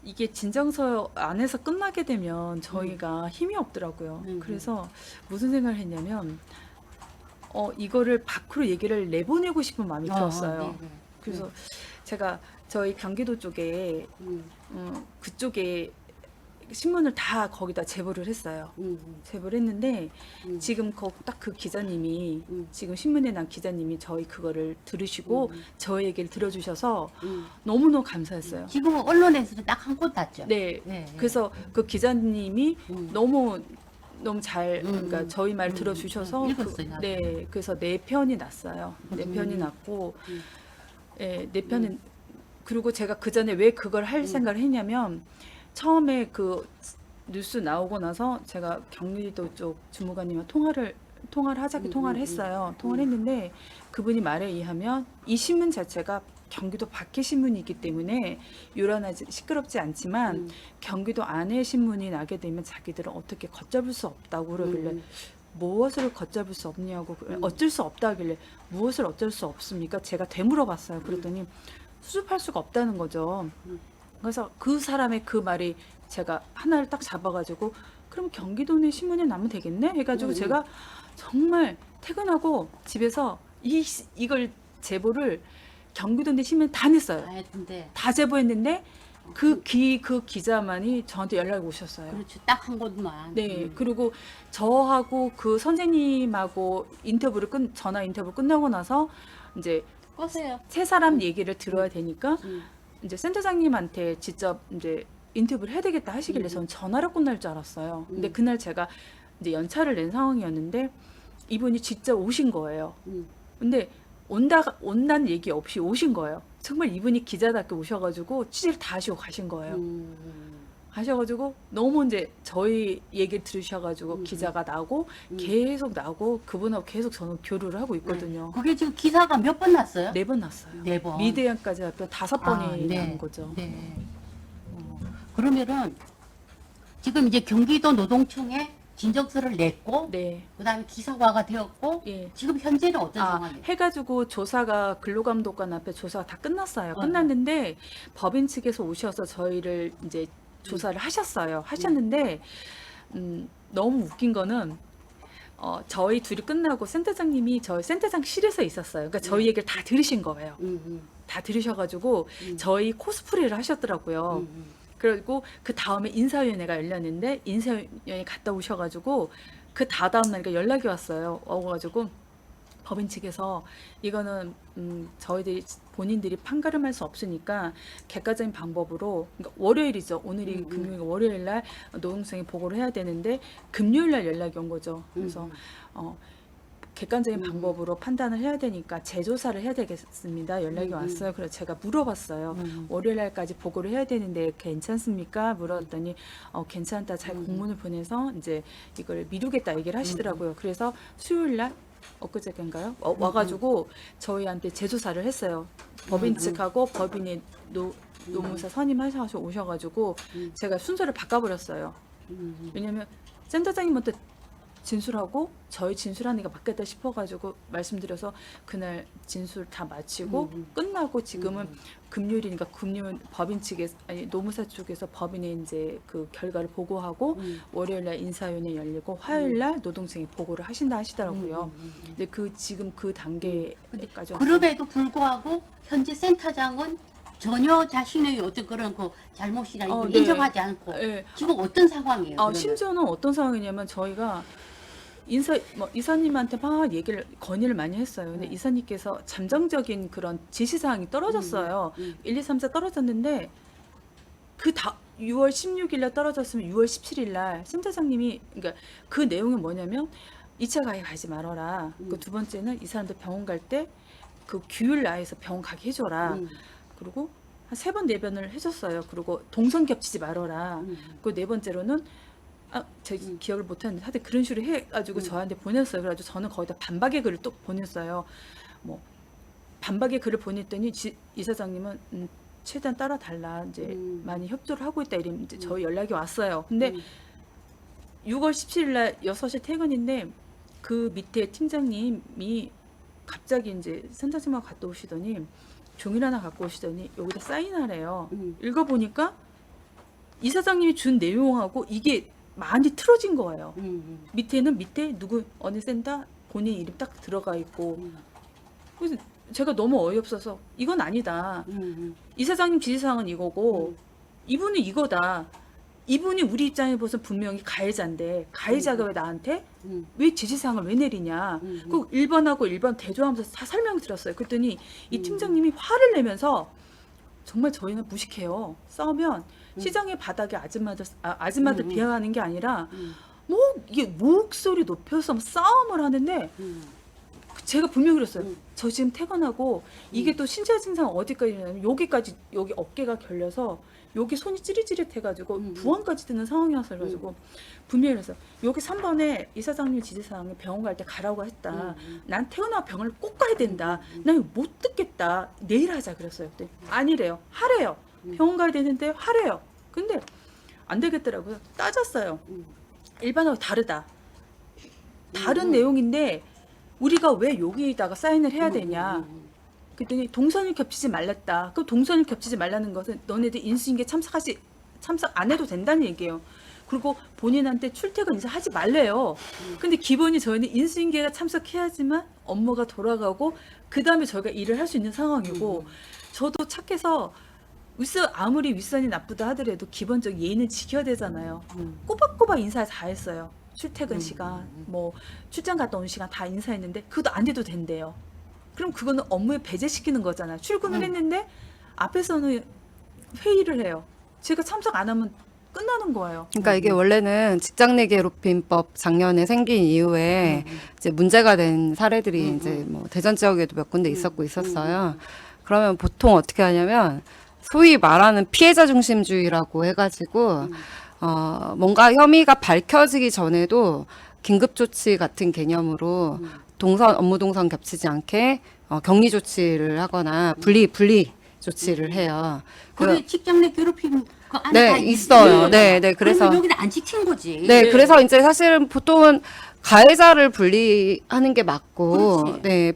Speaker 3: 이게 진정서 안에서 끝나게 되면 저희가 힘이 없더라고요. 그래서 무슨 생각을 했냐면 이거를 밖으로 얘기를 내보내고 싶은 마음이 들었어요.
Speaker 2: 네.
Speaker 3: 그래서 제가 저희 경기도 쪽에 그쪽에 신문을 다 거기다 제보를 했어요. 제보를 했는데 지금 딱 그 기자님이 지금 신문에 난 기자님이 저희 그거를 들으시고 저희 얘기를 들어주셔서 너무너무 감사했어요.
Speaker 2: 지금 언론에서도 딱 한 곳 났죠.
Speaker 3: 네.
Speaker 2: 네.
Speaker 3: 그래서 그 기자님이 너무 잘 그러니까 저희 말 들어주셔서
Speaker 2: 읽었어요, 나도.
Speaker 3: 네. 그래서 네 편이 났어요. 네 편이 났고 네 편은 그리고 제가 그 전에 왜 그걸 할 생각을 했냐면 처음에 그 뉴스 나오고 나서 제가 경기도 쪽 주무관님과 통화를 했어요. 통화를 했는데 그분이 말에 의하면 이 신문 자체가 경기도 밖의 신문이기 때문에 요란하지 시끄럽지 않지만 경기도 안에 신문이 나게 되면 자기들은 어떻게 걷잡을 수 없다고 그러길래 무엇을 걷잡을 수 없냐고 어쩔 수 없다 하길래 무엇을 어쩔 수 없습니까? 제가 되물어봤어요. 그랬더니 수습할 수가 없다는 거죠. 그래서 그 사람의 그 말이 제가 하나를 딱 잡아가지고 그럼 경기도 내 신문에 나면 되겠네 해가지고 제가 정말 퇴근하고 집에서 이걸 제보를 경기도 내 신문에 다 냈어요. 다 제보했는데 그 기자만이 저한테 연락이 오셨어요.
Speaker 2: 그렇죠. 딱 한 곳만.
Speaker 3: 네. 그리고 저하고 그 선생님하고 전화 인터뷰 끝나고 나서 이제
Speaker 2: 꺼세요.
Speaker 3: 세 사람 얘기를 들어야 되니까 이제 센터장님한테 직접 이제 인터뷰를 해야 되겠다 하시길래 저는 전화로 끝날 줄 알았어요. 근데 그날 제가 이제 연차를 낸 상황이었는데 이분이 직접 오신 거예요. 근데 온다는 얘기 없이 오신 거예요. 정말 이분이 기자답게 오셔가지고 취재를 다 하시고 가신 거예요. 하셔가지고 너무 이제 저희 얘기를 들으셔가지고 기자가 나고 계속 나고 그분하고 계속 저는 교류를 하고 있거든요.
Speaker 2: 그게 지금 기사가 몇 번 났어요?
Speaker 3: 4번 났어요.
Speaker 2: 4번.
Speaker 3: 미대양까지 합쳐 5번이
Speaker 2: 네.
Speaker 3: 나온 거죠.
Speaker 2: 네. 그러면은 지금 이제 경기도 노동청에 진정서를 냈고
Speaker 3: 네.
Speaker 2: 그다음에 기사화가 되었고
Speaker 3: 예.
Speaker 2: 지금 현재는 어떤 상황이에요?
Speaker 3: 해가지고 조사가 근로감독관 앞에 조사가 다 끝났어요. 끝났는데 법인 측에서 오셔서 저희를 이제 조사를 하셨어요. 하셨는데 너무 웃긴 거는 저희 둘이 끝나고 센터장님이 저희 센터장실에서 있었어요. 그러니까 저희 얘기를 다 들으신 거예요. 다 들으셔가지고 저희 코스프레를 하셨더라고요. 그리고 그 다음에 인사위원회가 열렸는데 인사위원회 갔다 오셔가지고 그 다다음 날에 연락이 왔어요. 와가지고 법인 측에서 이거는 저희들이 본인들이 판가름할 수 없으니까 객관적인 방법으로, 그러니까 월요일이죠. 오늘이 금요일, 월요일 날 노동성이 보고를 해야 되는데 금요일 날 연락이 온 거죠. 그래서 객관적인 방법으로 판단을 해야 되니까 재조사를 해야 되겠습니다. 연락이 왔어요. 그래서 제가 물어봤어요. 월요일 날까지 보고를 해야 되는데 괜찮습니까? 물었더니 괜찮다. 잘 공문을 보내서 이제 이걸 미루겠다 얘기를 하시더라고요. 그래서 수요일 날 엊그저께인가요? 와가지고 저희한테 재조사를 했어요. 법인 측하고 법인이 노무사 선임하셔서 오셔가지고 제가 순서를 바꿔버렸어요. 왜냐면 센터장님한테 진술하고 저희 진술하는 게 맞겠다 싶어가지고 말씀드려서 그날 진술 다 마치고 끝나고 지금은 금요일이니까 금요일 법인 측에서 아니 노무사 쪽에서 법인에 이제 그 결과를 보고하고 월요일 날 인사위원회 열리고 화요일 날 노동청이 보고를 하신다 하시더라고요. 근데 그 지금 그 단계까지
Speaker 2: 그럼에도 불구하고 현재 센터장은 전혀 자신의 어떤 그런 그 잘못이나 이런 걸
Speaker 3: 네.
Speaker 2: 인정하지 않고
Speaker 3: 네.
Speaker 2: 지금 어떤 상황이에요? 그러면?
Speaker 3: 심지어는 어떤 상황이냐면 저희가 이사님한테 막 건의를 많이 했어요. 근데 이사님께서 잠정적인 그런 지시사항이 떨어졌어요. 1, 2, 3, 4 떨어졌는데 6월 16일 날 떨어졌으면 6월 17일 날 센터장님이, 그러니까 그 내용은 뭐냐면 2차 가해 가지 말아라. 그 두 번째는 이 사람들 병원 갈 때 그 규율 나에서 병원 가게 해줘라. 그리고 한 3번, 4번을 해줬어요. 그리고 동선 겹치지 말아라. 그 네 번째로는 제가 기억을 못하는데 하여튼 그런 식으로 해가지고 저한테 보냈어요. 그래가지고 저는 거기다 반박의 글을 또 보냈어요. 뭐 반박의 글을 보냈더니 이사장님은 최대한 따라달라. 이제 많이 협조를 하고 있다. 이러면 이제 저희 연락이 왔어요. 근데 6월 17일 날 6시 퇴근인데 그 밑에 팀장님이 갑자기 이제 센터장만 갔다 오시더니 종이를 하나 갖고 오시더니 여기다 사인하래요. 읽어보니까 이사장님이 준 내용하고 이게 많이 틀어진 거예요. 밑에는 밑에 어느 센터 본인 이름 딱 들어가 있고. 그래서 제가 너무 어이없어서 이건 아니다. 이사장님 지시사항은 이거고 이분은 이거다. 이분이 우리 입장에 보면 분명히 가해자인데 가해자가 왜 나한테 왜 지시사항을 왜 내리냐. 그 1번하고 1번 대조하면서 다 설명드렸어요. 그랬더니 이 팀장님이 화를 내면서 정말 저희는 무식해요. 싸우면 시장의 바닥에 아줌마들 비하하는 게 아니라 뭐 이게 목소리 높여서 싸움을 하는데 제가 분명히 그랬어요. 저 지금 퇴근하고 이게 또 신체 증상 어디까지 있냐면 여기까지 여기 어깨가 결려서 여기 손이 찌릿찌릿해가지고 부항까지 드는 상황이어서 그래가지고 분명히 그랬어요. 여기 3번에 이사장님 지시사항에 병원 갈 때 가라고 했다. 난 퇴근하고 병원을 꼭 가야 된다. 난 이거 못 듣겠다. 내일 하자 그랬어요. 그때 아니래요. 하래요. 병원 가야 되는데 하래요. 근데 안 되겠더라고요. 따졌어요. 일반하고 다르다. 다른 내용인데 우리가 왜 여기다가 사인을 해야 되냐. 그랬더니 동선을 겹치지 말랬다. 그 동선을 겹치지 말라는 것은 너네들 인수인계 참석 안 해도 된다는 얘기예요. 그리고 본인한테 출퇴근 이제 하지 말래요. 근데 기본이 저희는 인수인계가 참석해야지만 업무가 돌아가고 그 다음에 저희가 일을 할 수 있는 상황이고 저도 착해서 아무리 윗선이 나쁘다 하더라도 기본적 예의는 지켜야 되잖아요. 꼬박꼬박 인사 다 했어요. 출퇴근 시간, 뭐 출장 갔다 온 시간 다 인사했는데 그것도 안 해도 된대요. 그럼 그거는 업무에 배제시키는 거잖아요. 출근을 했는데 앞에서는 회의를 해요. 제가 참석 안 하면 끝나는 거예요.
Speaker 1: 그러니까 이게 원래는 직장 내 괴롭힘법 작년에 생긴 이후에 이제 문제가 된 사례들이 이제 뭐 대전 지역에도 몇 군데 있었어요. 그러면 보통 어떻게 하냐면 소위 말하는 피해자 중심주의라고 해가지고 뭔가 혐의가 밝혀지기 전에도 긴급 조치 같은 개념으로 업무 동선 겹치지 않게 격리 조치를 하거나 분리 조치를 해요.
Speaker 2: 그게 직장 내 괴롭힘 그 안에
Speaker 1: 네,
Speaker 2: 다
Speaker 1: 있어요. 네, 그래서
Speaker 2: 그러면 여기는 안 지킨 거지.
Speaker 1: 네, 그래서 이제 사실은 보통은 가해자를 분리하는 게 맞고,
Speaker 2: 그렇지.
Speaker 1: 네,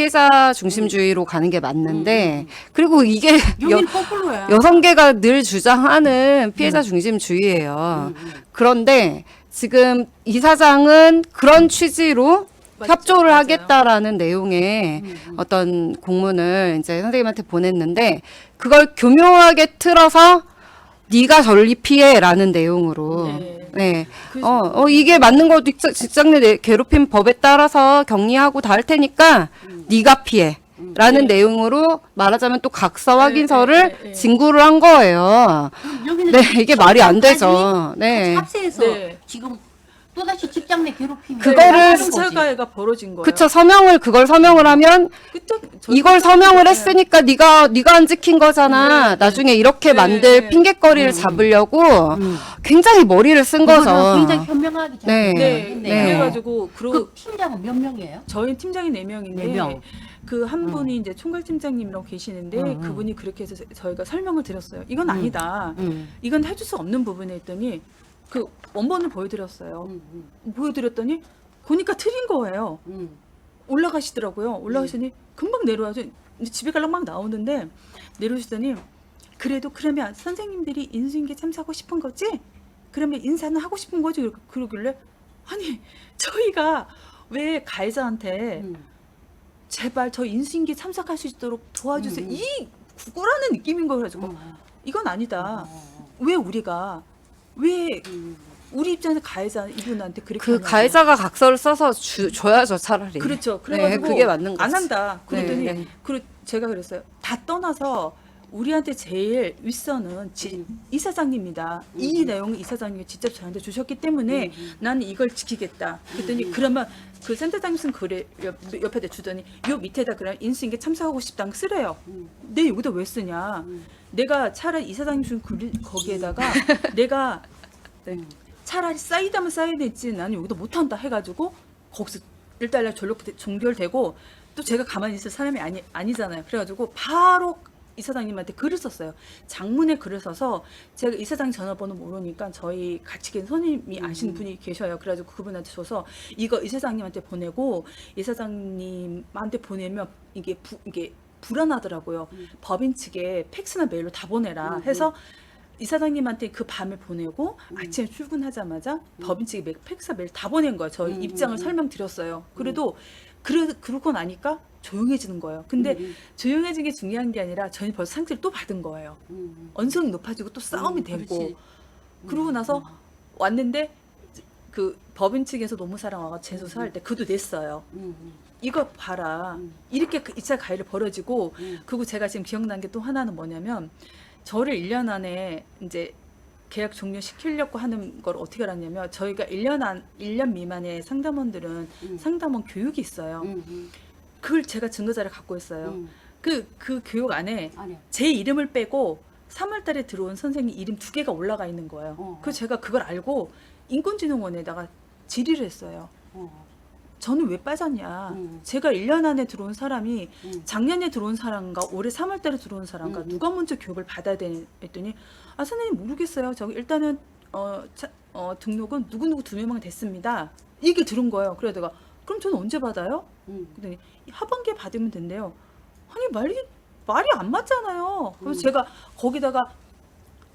Speaker 1: 피해자 중심주의로 가는 게 맞는데 그리고 이게
Speaker 2: 여기는 거꾸로야.
Speaker 1: 여성계가 늘 주장하는 피해자 중심주의예요. 그런데 지금 이사장은 그런 취지로
Speaker 3: 맞죠,
Speaker 1: 협조를
Speaker 3: 맞아요.
Speaker 1: 하겠다라는 내용의 어떤 공문을 이제 선생님한테 보냈는데 그걸 교묘하게 틀어서 네가 전리피해라는 내용으로
Speaker 3: 네.
Speaker 1: 네.
Speaker 3: 그래서-
Speaker 1: 이게 맞는 거 직장 내 괴롭힘 법에 따라서 격리하고 다 할 테니까 네가 피해. 라는
Speaker 3: 네.
Speaker 1: 내용으로 말하자면 또 각서 확인서를
Speaker 3: 네.
Speaker 1: 진구를 한 거예요.
Speaker 2: 여기는
Speaker 1: 네, 이게 말이 안
Speaker 2: 청장까지
Speaker 1: 되죠. 네.
Speaker 2: 그 탑세에서
Speaker 3: 네.
Speaker 2: 지금 또다시 직장 내 괴롭힘이
Speaker 1: 그거를
Speaker 2: 일어나는 거지.
Speaker 3: 승차가해가 벌어진 거예요.
Speaker 1: 그쵸, 그걸 서명을 하면
Speaker 3: 그때 저희
Speaker 1: 이걸 서명을
Speaker 3: 네.
Speaker 1: 했으니까 네가 안 지킨 거잖아.
Speaker 3: 네.
Speaker 1: 나중에 이렇게
Speaker 3: 네.
Speaker 1: 만들 핑계거리를 잡으려고 굉장히 머리를 쓴 거죠.
Speaker 2: 그거는 굉장히 현명하게 잘
Speaker 1: 네.
Speaker 3: 네,
Speaker 2: 했네요.
Speaker 3: 그래가지고
Speaker 2: 그 팀장은 몇 명이에요?
Speaker 3: 저희 팀장이 4명인데
Speaker 2: 네 명.
Speaker 3: 그 한 분이 이제 총괄팀장님이라고 계시는데 그분이 그렇게 해서 저희가 설명을 드렸어요. 이건 아니다. 이건 해줄 수 없는 부분에 있더니 그 원본을 보여드렸어요. 보여드렸더니 보니까 틀린 거예요. 올라가시더라고요. 올라가시더니 금방 내려와서 이제 집에 가려고 막 나오는데 내려오시더니 그래도 그러면 선생님들이 인수인계 참석하고 싶은 거지? 그러면 인사는 하고 싶은 거지? 그러길래 아니 저희가 왜 가해자한테 제발 저 인수인계 참석할 수 있도록 도와주세요. 이 구걸하는 느낌인 거예요. 그래가지고 이건 아니다. 왜 우리가 왜 우리 입장에서 가해자 이분한테 그렇게
Speaker 1: 그
Speaker 3: 하냐고.
Speaker 1: 가해자가 각서를 써서 줘야죠, 차라리.
Speaker 3: 그렇죠.
Speaker 1: 네,
Speaker 3: 그래가지고
Speaker 1: 그게 맞는 거지.
Speaker 3: 안 한다. 그랬더니
Speaker 1: 네, 네.
Speaker 3: 제가 그랬어요. 다 떠나서 우리한테 제일 윗선은 이사장님이다. 이 내용을 이사장님이 직접 저한테 주셨기 때문에 나는 이걸 지키겠다. 그랬더니 그러면 그 센터장님 쓴 글에 옆에다 주더니 요 밑에다 그냥 인수인계 참석하고 싶다는 거 쓰래요. 내 여기다 왜 쓰냐. 내가 차라리 이사장님 준 글 거기에다가 내가 차라리 쌓이다면 쌓여야 됐지 나는 여기다 못한다 해가지고 거기서 일단락 전력 종결되고 또 제가 가만히 있을 사람이 아니잖아요. 그래가지고 바로 이사장님한테 글을 썼어요. 장문에 글을 써서 제가 이사장 전화번호 모르니까 저희 같이 계신 선임이 아시는 분이 계셔요. 그래가지고 그분한테 줘서 이거 이사장님한테 보내고 이사장님한테 보내면 이게 불안하더라고요. 법인 측에 팩스나 메일로 다 보내라 해서 이사장님한테 그 밤에 보내고 아침에 출근하자마자 법인 측에 팩스나 메일 다 보낸 거예요. 저희 입장을 설명드렸어요. 그래도 그러고 나니까 조용해지는 거예요. 근데 조용해진 게 중요한 게 아니라 저희 벌써 상처를 또 받은 거예요. 언성이 높아지고 또 싸움이 되고
Speaker 2: 그렇지.
Speaker 3: 그러고 나서 왔는데 그 법인 측에서 노무사랑 와서 재수사할 때 그도 냈어요. 이거 봐라. 이렇게 그 2차 가해를 벌어지고 그리고 제가 지금 기억난 게 또 하나는 뭐냐면 저를 1년 안에 이제 계약 종료시키려고 하는 걸 어떻게 알았냐면 저희가 1년 미만의 상담원들은 상담원 교육이 있어요. 그걸 제가 증거자를 갖고 있어요. 그 교육 안에
Speaker 2: 아니요.
Speaker 3: 제 이름을 빼고 3월 달에 들어온 선생님 이름 2개가 올라가 있는 거예요. 그래서 제가 그걸 알고 인권진흥원에다가 질의를 했어요. 저는 왜 빠졌냐. 제가 1년 안에 들어온 사람이 작년에 들어온 사람과 올해 3월 달에 들어온 사람과 누가 먼저 교육을 받아야 되니 했더니 아 선생님 모르겠어요. 저기 일단은 등록은 누구누구 2명만 됐습니다. 이게 들은 거예요. 그래서 내가 그럼 저는 언제 받아요? 그랬더니 하반기에 받으면 된대요. 아니 말이 안 맞잖아요. 그래서 제가 거기다가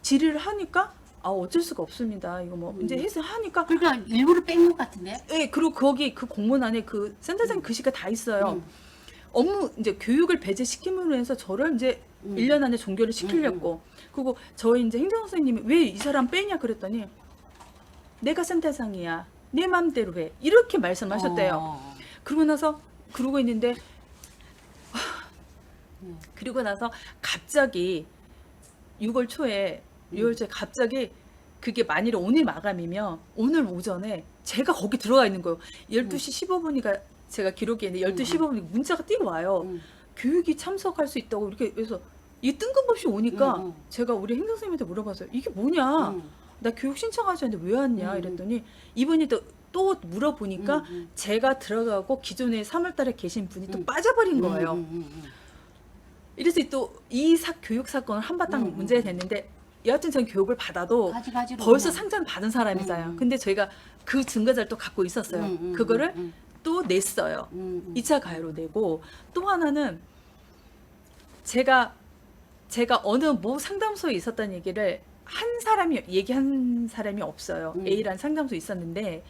Speaker 3: 질의를 하니까 아 어쩔 수가 없습니다. 이거 뭐 이제 해서 하니까
Speaker 2: 그러니까 일부러 뺀 것 같은데.
Speaker 3: 예, 그리고 거기 그 공문 안에 그 센터장 글씨가 다 있어요. 업무 이제 교육을 배제시킴으로 해서 저를 이제 1년 안에 종결을 시키려고. 그리고 저희 이제 행정 선생님이 왜 이 사람 빼냐 그랬더니 내가 센터장이야. 내 맘대로 해. 이렇게 말씀하셨대요. 그러고 나서 그러고 있는데 그리고 나서 갑자기 6월 초에 갑자기 그게 만일에 오늘 마감이면 오늘 오전에 제가 거기 들어가 있는 거예요. 12시 15분이가 제가 기록에 있는데 12시 15분이 문자가 뛰고 와요. 교육이 참석할 수 있다고 이렇게 해서 이게 뜬금없이 오니까 제가 우리 행정 선생님한테 물어봤어요. 이게 뭐냐? 나 교육 신청하지 않는데 왜 왔냐? 이랬더니 이분이 또 물어보니까 제가 들어가고 기존에 3월 달에 계신 분이 또 빠져버린 거예요. 이래서 또 이 교육 사건을 한바탕 문제가 됐는데 여하튼 전 교육을 받아도
Speaker 2: 가지가지로
Speaker 3: 벌써
Speaker 2: 그냥.
Speaker 3: 상장 받은 사람이잖아요. 근데 저희가 그 증거자를 또 갖고 있었어요. 그거를 또 냈어요. 2차 가해로 내고 또 하나는 제가 어느 모 상담소에 있었다는 얘기를 얘기한 사람이 없어요. A라는 상담소에 있었는데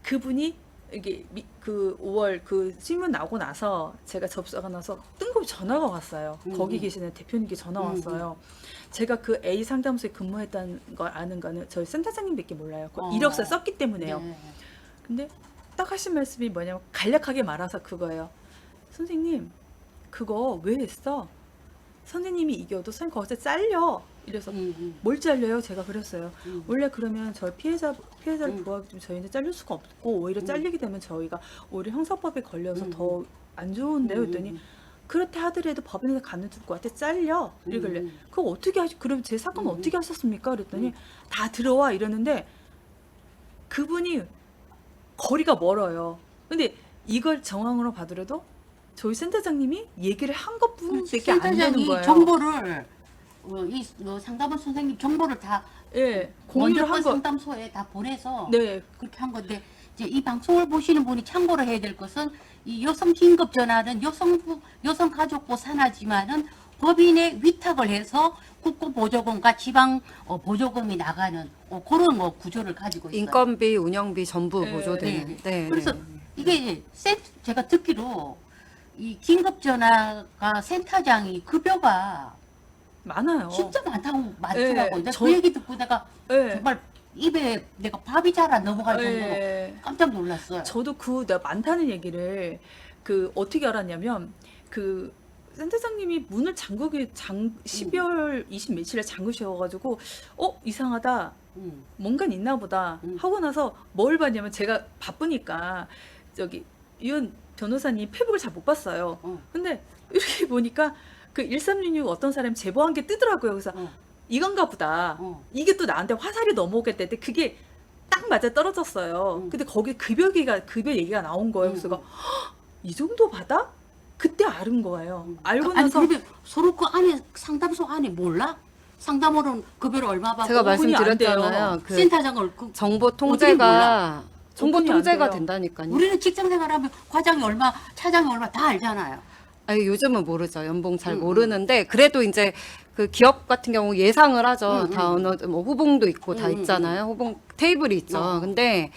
Speaker 3: 그분이 이게 그 5월 그 신문 나오고 나서 제가 접수하고 나서 뜬금없이 전화가 왔어요. 거기 계시는 대표님께 전화 왔어요. 제가 그 A 상담소에 근무했다는 걸 아는 거는 저희 센터장님밖에 몰라요. 그 이력서 썼기 때문에요.
Speaker 2: 네.
Speaker 3: 근데 딱 하신 말씀이 뭐냐면 간략하게 말아서 그거예요. 선생님 그거 왜 했어? 선생님이 이겨도 선생님 거기서 잘려. 이래서 뭘 잘려요? 제가 그랬어요. 원래 그러면 저희 피해자를 구하기 좀 저희는 잘릴 수가 없고 오히려 잘리게 되면 저희가 오히려 형사법에 걸려서 더 안 좋은데요. 그랬더니 그렇다 하더라도 법원에서 가는 누구한테 잘려. 이러길래 그거 어떻게 하시? 그럼 제 사건 어떻게 하셨습니까? 그랬더니 다 들어와 이러는데 그분이 거리가 멀어요. 근데 이걸 정황으로 봐더라도 저희 센터장님이 얘기를 한 것뿐밖에 안 되는
Speaker 2: 센터장이
Speaker 3: 거예요.
Speaker 2: 정보를 상담원 선생님 정보를 다
Speaker 3: 예, 공유를
Speaker 2: 먼저
Speaker 3: 한 거.
Speaker 2: 상담소에 다 보내서
Speaker 3: 네,
Speaker 2: 그렇게 한 건데 이제 이 방송을 보시는 분이 참고로 해야 될 것은 이 여성 긴급 전화는 여성가족부 산하지만은 법인에 위탁을 해서 국고보조금과 지방 보조금이 나가는 그런 구조를 가지고 있어요.
Speaker 1: 인건비, 운영비 전부
Speaker 3: 네,
Speaker 1: 보조되는. 네.
Speaker 2: 그래서 이게 제가 듣기로 이 긴급 전화가 센터장이 급여가
Speaker 3: 많아요.
Speaker 2: 진짜 많더라고.
Speaker 3: 네,
Speaker 2: 근데 그 얘기 듣고 내가
Speaker 3: 예,
Speaker 2: 정말 입에 내가 밥이 잘 안 넘어갈 정도로
Speaker 3: 예.
Speaker 2: 깜짝 놀랐어요.
Speaker 3: 저도 내가 많다는 얘기를 어떻게 알았냐면 센터장님이 문을 12월 20 며칠에 잠그셔가지고 이상하다. 뭔가 있나 보다 하고 나서 뭘 봤냐면 제가 바쁘니까 이현 변호사님 페북을 잘 못 봤어요. 근데 이렇게 보니까 그 1366 어떤 사람이 제보한 게 뜨더라고요. 그래서 이건가 보다. 이게 또 나한테 화살이 넘어오겠다 했는데 그게 딱 맞아 떨어졌어요. 근데 거기 급여 얘기가 나온 거예요. 그래서 제가 이 정도 받아? 그때 알은 거예요. 알고
Speaker 2: 아니
Speaker 3: 나서
Speaker 2: 그러면 서로 그 안에 상담소 안에 몰라? 상담원은 급여를 얼마 받고
Speaker 1: 제가
Speaker 3: 오분이 안
Speaker 1: 말씀드렸잖아요.
Speaker 3: 돼요.
Speaker 1: 그
Speaker 2: 센터장을
Speaker 1: 정보
Speaker 2: 어떻게 몰라?
Speaker 1: 통제가
Speaker 3: 오픈이 안 돼요.
Speaker 1: 된다니까요.
Speaker 2: 우리는 직장 생활하면 과장이 얼마, 차장이 얼마 다 알잖아요.
Speaker 1: 아니, 요즘은 모르죠. 연봉 잘 모르는데 그래도 이제 그 기업 같은 경우 예상을 하죠. 다 어느 뭐 후봉도 있고 다 있잖아요. 후봉 테이블이 있죠. 근데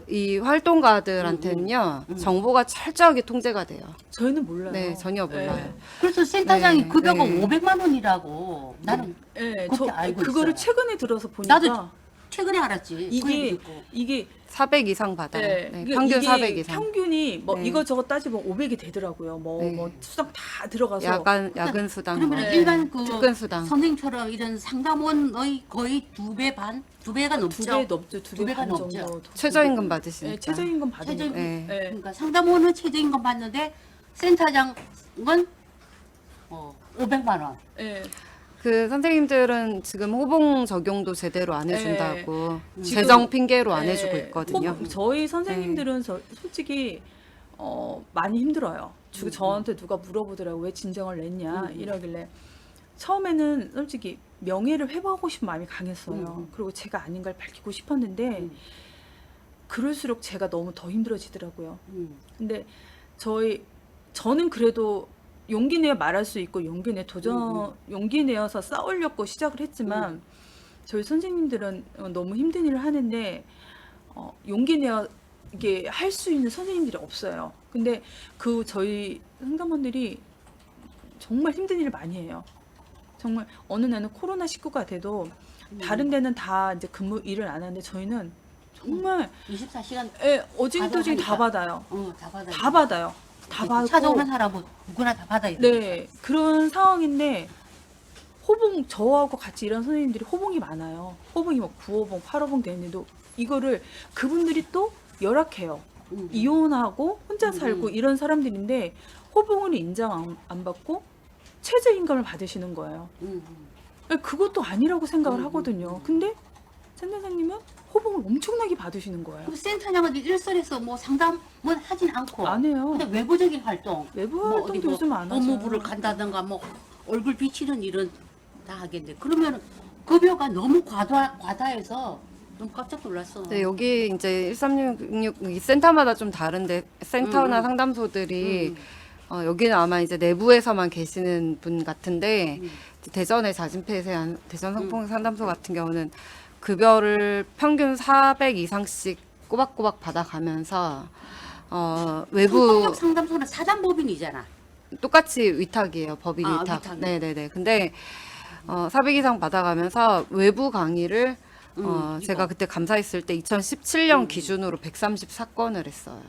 Speaker 1: 이 활동가들한테는요 정보가 철저하게 통제가 돼요.
Speaker 3: 저희는 몰라요.
Speaker 1: 네, 전혀 몰라요.
Speaker 2: 그래서 센터장이
Speaker 1: 네,
Speaker 2: 급여가
Speaker 1: 네.
Speaker 2: 500만 원이라고 나는
Speaker 3: 예,
Speaker 2: 그렇게 알고
Speaker 3: 그거를
Speaker 2: 있어요.
Speaker 3: 최근에 들어서 보니까
Speaker 2: 나도 최근에 알았지. 그 얘기
Speaker 3: 이게
Speaker 2: 듣고.
Speaker 3: 이게
Speaker 1: 400 이상 받아요.
Speaker 3: 네,
Speaker 1: 네,
Speaker 3: 이게
Speaker 1: 평균 400 이상.
Speaker 3: 평균이 뭐
Speaker 1: 네.
Speaker 3: 이것저것 따지면 500이 되더라고요.
Speaker 1: 네.
Speaker 3: 뭐 수당 다 들어가서
Speaker 1: 야근 수당,
Speaker 2: 그러면
Speaker 3: 네.
Speaker 2: 일반 그
Speaker 1: 특근 수당.
Speaker 2: 선생님처럼 이런 상담원의 거의 2배 반? 2배가 넘죠.
Speaker 3: 2배 넘죠.
Speaker 2: 두
Speaker 3: 2배
Speaker 2: 배가
Speaker 3: 반
Speaker 2: 넘죠.
Speaker 3: 정도.
Speaker 1: 최저임금
Speaker 3: 네,
Speaker 1: 받으시니까.
Speaker 3: 최저임금 받으니까.
Speaker 2: 최저임금.
Speaker 1: 네.
Speaker 3: 네.
Speaker 2: 그러니까 상담원은 최저임금 받는데 센터장은 500만 원.
Speaker 3: 네.
Speaker 1: 그 선생님들은 지금 호봉 적용도 제대로 안 해준다고
Speaker 3: 네.
Speaker 1: 재정 핑계로 안
Speaker 3: 네.
Speaker 1: 해주고 있거든요.
Speaker 3: 저희 선생님들은 솔직히 많이 힘들어요. 저한테 누가 물어보더라고 왜 진정을 냈냐 이러길래 처음에는 솔직히 명예를 회복하고 싶은 마음이 강했어요. 그리고 제가 아닌 걸 밝히고 싶었는데 그럴수록 제가 너무 더 힘들어지더라고요. 근데 저는 그래도 용기 내어 말할 수 있고 용기 내어서 싸우려고 시작을 했지만 저희 선생님들은 너무 힘든 일을 하는데 용기 내어 이게 할 수 있는 선생님들이 없어요. 근데 저희 상담원들이 정말 힘든 일을 많이 해요. 정말 어느 날은 코로나19가 돼도 다른 데는 다 이제 일을 안 하는데 저희는 정말
Speaker 2: 24시간
Speaker 3: 어징도징 다 받아요.
Speaker 2: 다 받아요.
Speaker 3: 다 받아요. 다 받고
Speaker 2: 찾아오는 사람은 누구나 다 받아야 돼.
Speaker 3: 네, 그런 상황인데 저하고 같이 일하는 선생님들이 호봉이 많아요. 호봉이 뭐 9호봉, 8호봉 되는데도 이거를 그분들이 또 열악해요. 이혼하고 혼자 살고 이런 사람들인데 호봉을 인정 안 받고 최저임금을 받으시는 거예요. 그것도 아니라고 생각을 하거든요. 근데 센터장님은 호봉을 엄청나게 받으시는 거예요.
Speaker 2: 그럼 센터장은 일선에서 뭐 상담은 하진 않고
Speaker 3: 안 해요.
Speaker 2: 근데 외부적인 활동
Speaker 3: 외부
Speaker 2: 뭐
Speaker 3: 활동도
Speaker 2: 어디 뭐
Speaker 3: 요즘 안 하죠.
Speaker 2: 법무부를 간다든가 뭐 얼굴 비치는 일은 다 하겠는데 그러면 급여가 너무 과다해서 너무 깜짝 놀랐어.
Speaker 1: 네, 여기 이제 1366 이 센터마다 좀 다른데 센터나 상담소들이 여기는 아마 이제 내부에서만 계시는 분 같은데 대전의 자진폐쇄한 대전 성폭력 상담소 같은 경우는 급여를 평균 400 이상씩 꼬박꼬박 받아가면서 외부
Speaker 2: 성폭력 상담소는 사단법인이잖아.
Speaker 1: 똑같이 위탁이에요. 법인
Speaker 2: 아,
Speaker 1: 위탁.
Speaker 2: 위탁.
Speaker 1: 네네네. 근데 400 이상 받아가면서 외부 강의를 제가 그때 감사했을 때 2017년 기준으로 134건을 했어요.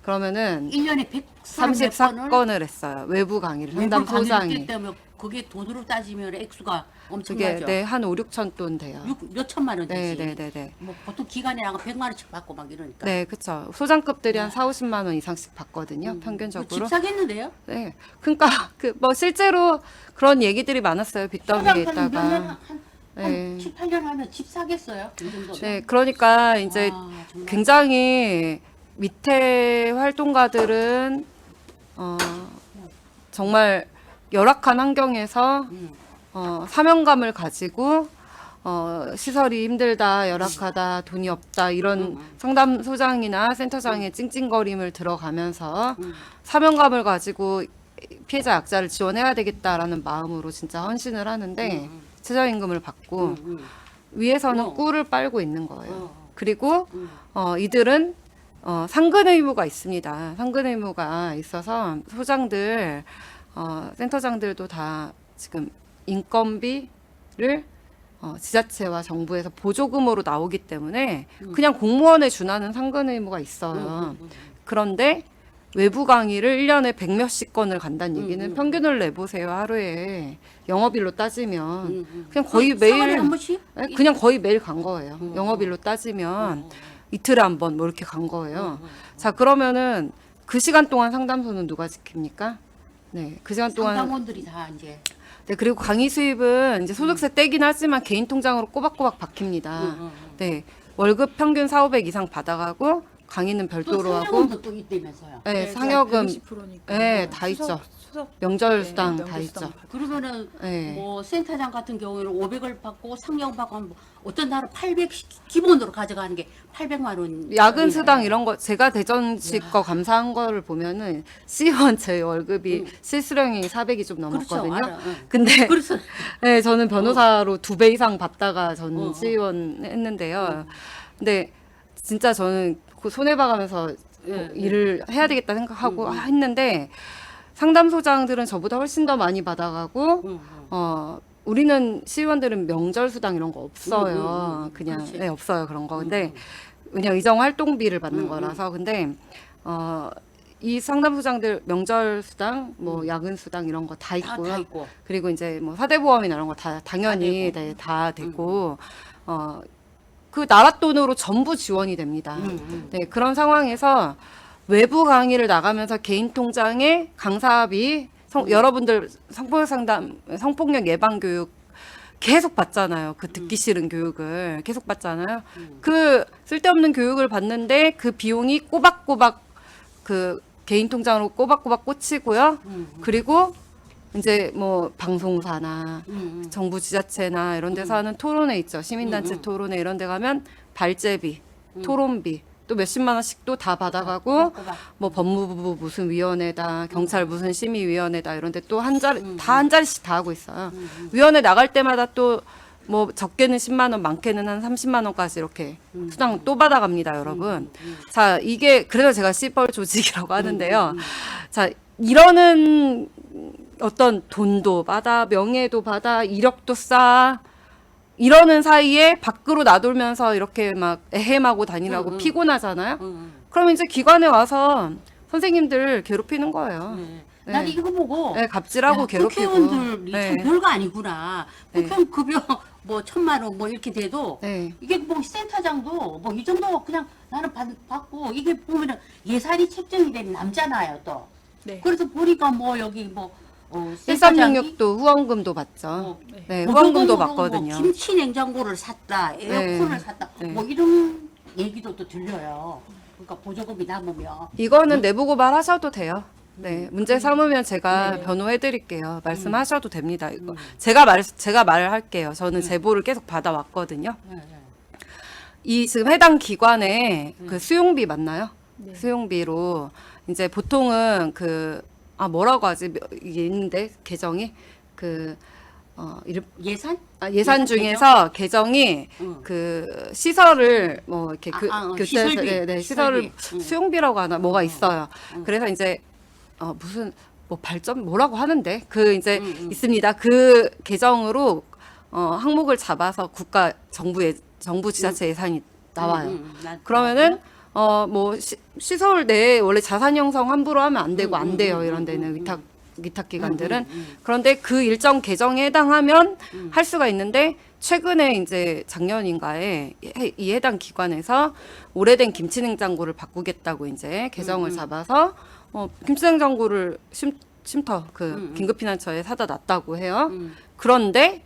Speaker 1: 그러면은
Speaker 2: 1년에 134건을
Speaker 1: 34건을 했어요. 외부 강의를
Speaker 2: 외부 강의를
Speaker 1: 상담소장이.
Speaker 2: 했기 때문에 그게 돈으로 따지면 액수가
Speaker 1: 그게
Speaker 2: 엄청나죠.
Speaker 1: 네, 한 5, 6천 돈 돼요.
Speaker 2: 몇 천만 원
Speaker 1: 네,
Speaker 2: 되지.
Speaker 1: 네, 네, 네.
Speaker 2: 뭐 보통 기간이랑 100만 원씩 받고 막 이러니까.
Speaker 1: 네, 그쵸. 소장급들이 한 4, 50만 원 이상씩 받거든요. 평균적으로.
Speaker 2: 집 사겠는데요?
Speaker 1: 네. 그러니까 뭐 실제로 그런 얘기들이 많았어요. 빚더미에
Speaker 2: 소장
Speaker 1: 있다가.
Speaker 2: 한
Speaker 1: 네.
Speaker 2: 7, 8년 하면 집 사겠어요? 이 정도면.
Speaker 1: 네, 그러니까 이제
Speaker 2: 와, 정말.
Speaker 1: 굉장히 밑에 활동가들은 정말 열악한 환경에서 사명감을 가지고 시설이 힘들다, 열악하다, 돈이 없다 이런 상담소장이나 센터장의 찡찡거림을 들어가면서 사명감을 가지고 피해자 약자를 지원해야 되겠다라는 마음으로 진짜 헌신을 하는데 최저임금을 받고 위에서는 꿀을 빨고 있는 거예요. 그리고 이들은 상근 의무가 있습니다. 상근 의무가 있어서 소장들, 센터장들도 다 지금 인건비를 지자체와 정부에서 보조금으로 나오기 때문에 그냥 공무원에 준하는 상근 의무가 있어요. 그런데 외부 강의를 1년에 100몇십 건을 간다는 얘기는 평균을 내보세요. 하루에 영업일로 따지면 그냥 거의 매일
Speaker 2: 한 번씩?
Speaker 1: 네, 그냥 거의 매일 간 거예요. 영업일로 따지면 이틀에 한 번 뭐 이렇게 간 거예요. 자, 그러면은 그 시간 동안 상담소는 누가 지킵니까? 네, 그 시간 동안
Speaker 2: 상담원들이 다 이제
Speaker 1: 네, 그리고 강의 수입은 이제 소득세 떼긴 하지만 개인 통장으로 꼬박꼬박 박힙니다. 네, 월급 평균 4, 500 이상 받아가고 강의는
Speaker 2: 또
Speaker 1: 별도로 하고
Speaker 2: 상여금도 또 있다면서요.
Speaker 1: 네, 상여금
Speaker 3: 120%니까.
Speaker 1: 네, 다 있죠. 명절 수당 다 있죠.
Speaker 2: 그러면은
Speaker 1: 네.
Speaker 2: 뭐 센터장 같은 경우에는 500을 받고 상여금 받고 하면 뭐 어떤 날은 800 기본으로 가져가는 게 800만 원.
Speaker 1: 야근 수당 이런 거 제가 대전시 거 감사한 거를 보면은 C원 제 월급이 실수령이 400이 좀 넘었거든요.
Speaker 2: 그렇죠, 알아, 응.
Speaker 1: 근데
Speaker 2: 그래서
Speaker 1: 네, 저는 변호사로 2배 이상 받다가 저는 C원 했는데요. 근데 진짜 저는 그 손해 봐가면서 일을 해야 되겠다 생각하고 했는데 상담소장들은 저보다 훨씬 더 많이 받아가고 우리는 시의원들은 명절 수당 이런 거 없어요. 그냥
Speaker 2: 그렇지.
Speaker 1: 네, 없어요 그런 거. 근데 그냥 의정 활동비를 받는 거라서 근데 이 상담소장들 명절 수당, 뭐 야근 수당 이런 거 다 있고요.
Speaker 2: 다 있고.
Speaker 1: 그리고 이제 뭐 사대보험이나 이런 거 다 당연히 네, 다 되고 그 나라 돈으로 전부 지원이 됩니다. 네, 그런 상황에서 외부 강의를 나가면서 개인 통장에 강사비 여러분들 성폭력 상담, 성폭력 예방 교육 계속 받잖아요. 그 듣기 싫은 교육을 계속 받잖아요. 그 쓸데없는 교육을 받는데 그 비용이 꼬박꼬박 그 개인 통장으로 꼬박꼬박 꽂히고요. 그리고 이제 뭐 방송사나 정부 지자체나 이런 데서 하는 토론회 있죠. 시민단체 토론회 이런 데 가면 발제비, 토론비 또 몇십만 원씩 또 다 받아가고 뭐 법무부 무슨 위원회다, 경찰 무슨 심의위원회다 이런 데 또 한 자리 다 한 자리씩 다 하고 있어요. 위원회 나갈 때마다 또 뭐 적게는 10만 원, 많게는 한 30만 원까지 이렇게 수당 또 받아갑니다, 여러분. 자, 이게 그래서 제가 씨벌 조직이라고 하는데요. 자, 이러는 어떤 돈도 받아, 명예도 받아, 이력도 쌓아. 이러는 사이에 밖으로 나돌면서 이렇게 막 에헴하고 다니라고 피곤하잖아요. 그럼 이제 기관에 와서 선생님들 괴롭히는 거예요. 네.
Speaker 2: 난 이거 보고
Speaker 1: 네, 갑질하고
Speaker 2: 야,
Speaker 1: 괴롭히고.
Speaker 2: 국회의원들이
Speaker 1: 네.
Speaker 2: 참 별거 아니구나.
Speaker 1: 네.
Speaker 2: 국회의원 급여 뭐 1,000만 원 뭐 이렇게 돼도
Speaker 1: 네.
Speaker 2: 이게 뭐 센터장도 뭐 이 정도 그냥 나는 받고 이게 보면은 예산이 책정이 된 남잖아요 또.
Speaker 3: 네.
Speaker 2: 그래서 보니까 뭐 여기 뭐 센터장이
Speaker 1: 1366도 후원금도 받죠. 네,
Speaker 2: 뭐
Speaker 1: 후원금도
Speaker 2: 저거로
Speaker 1: 받거든요.
Speaker 2: 뭐 김치 냉장고를 샀다, 에어컨을
Speaker 1: 네.
Speaker 2: 샀다,
Speaker 1: 네.
Speaker 2: 뭐 이런 얘기도 또 들려요. 그러니까 보조금이 남으면.
Speaker 1: 이거는 내부 고발하셔도 돼요. 네, 문제 삼으면 제가
Speaker 2: 네.
Speaker 1: 변호해드릴게요. 말씀하셔도 됩니다. 이거 제가 말을 할게요. 저는 제보를 계속 받아왔거든요.
Speaker 2: 네, 네.
Speaker 1: 이 지금 해당 기관에 그 수용비 맞나요?
Speaker 3: 네.
Speaker 1: 수용비로 이제 보통은 뭐라고 하지? 이게 있는데 개정이
Speaker 2: 예산?
Speaker 1: 예산
Speaker 2: 예산
Speaker 1: 중에서 개정이
Speaker 2: 응.
Speaker 1: 그 시설을 뭐 이렇게 교체해서
Speaker 2: 시설비.
Speaker 1: 시설을
Speaker 2: 응.
Speaker 1: 수용비라고 하나 뭐가 있어요.
Speaker 2: 응.
Speaker 1: 그래서 이제 무슨 뭐 발전 뭐라고 하는데 그 이제
Speaker 2: 응.
Speaker 1: 있습니다. 그 개정으로 항목을 잡아서 국가 정부 지자체 예산이 나와요. 그러면은 뭐 시설 내에 원래 자산 형성 함부로 하면 안 되고 안 돼요. 이런 데는 위탁 기관들은. 그런데 그 일정 개정에 해당하면 할 수가 있는데 최근에 이제 작년인가에 이 해당 기관에서 오래된 김치냉장고를 바꾸겠다고 이제 개정을 잡아서 김치냉장고를 쉼터 긴급피난처에 사다 놨다고 해요. 그런데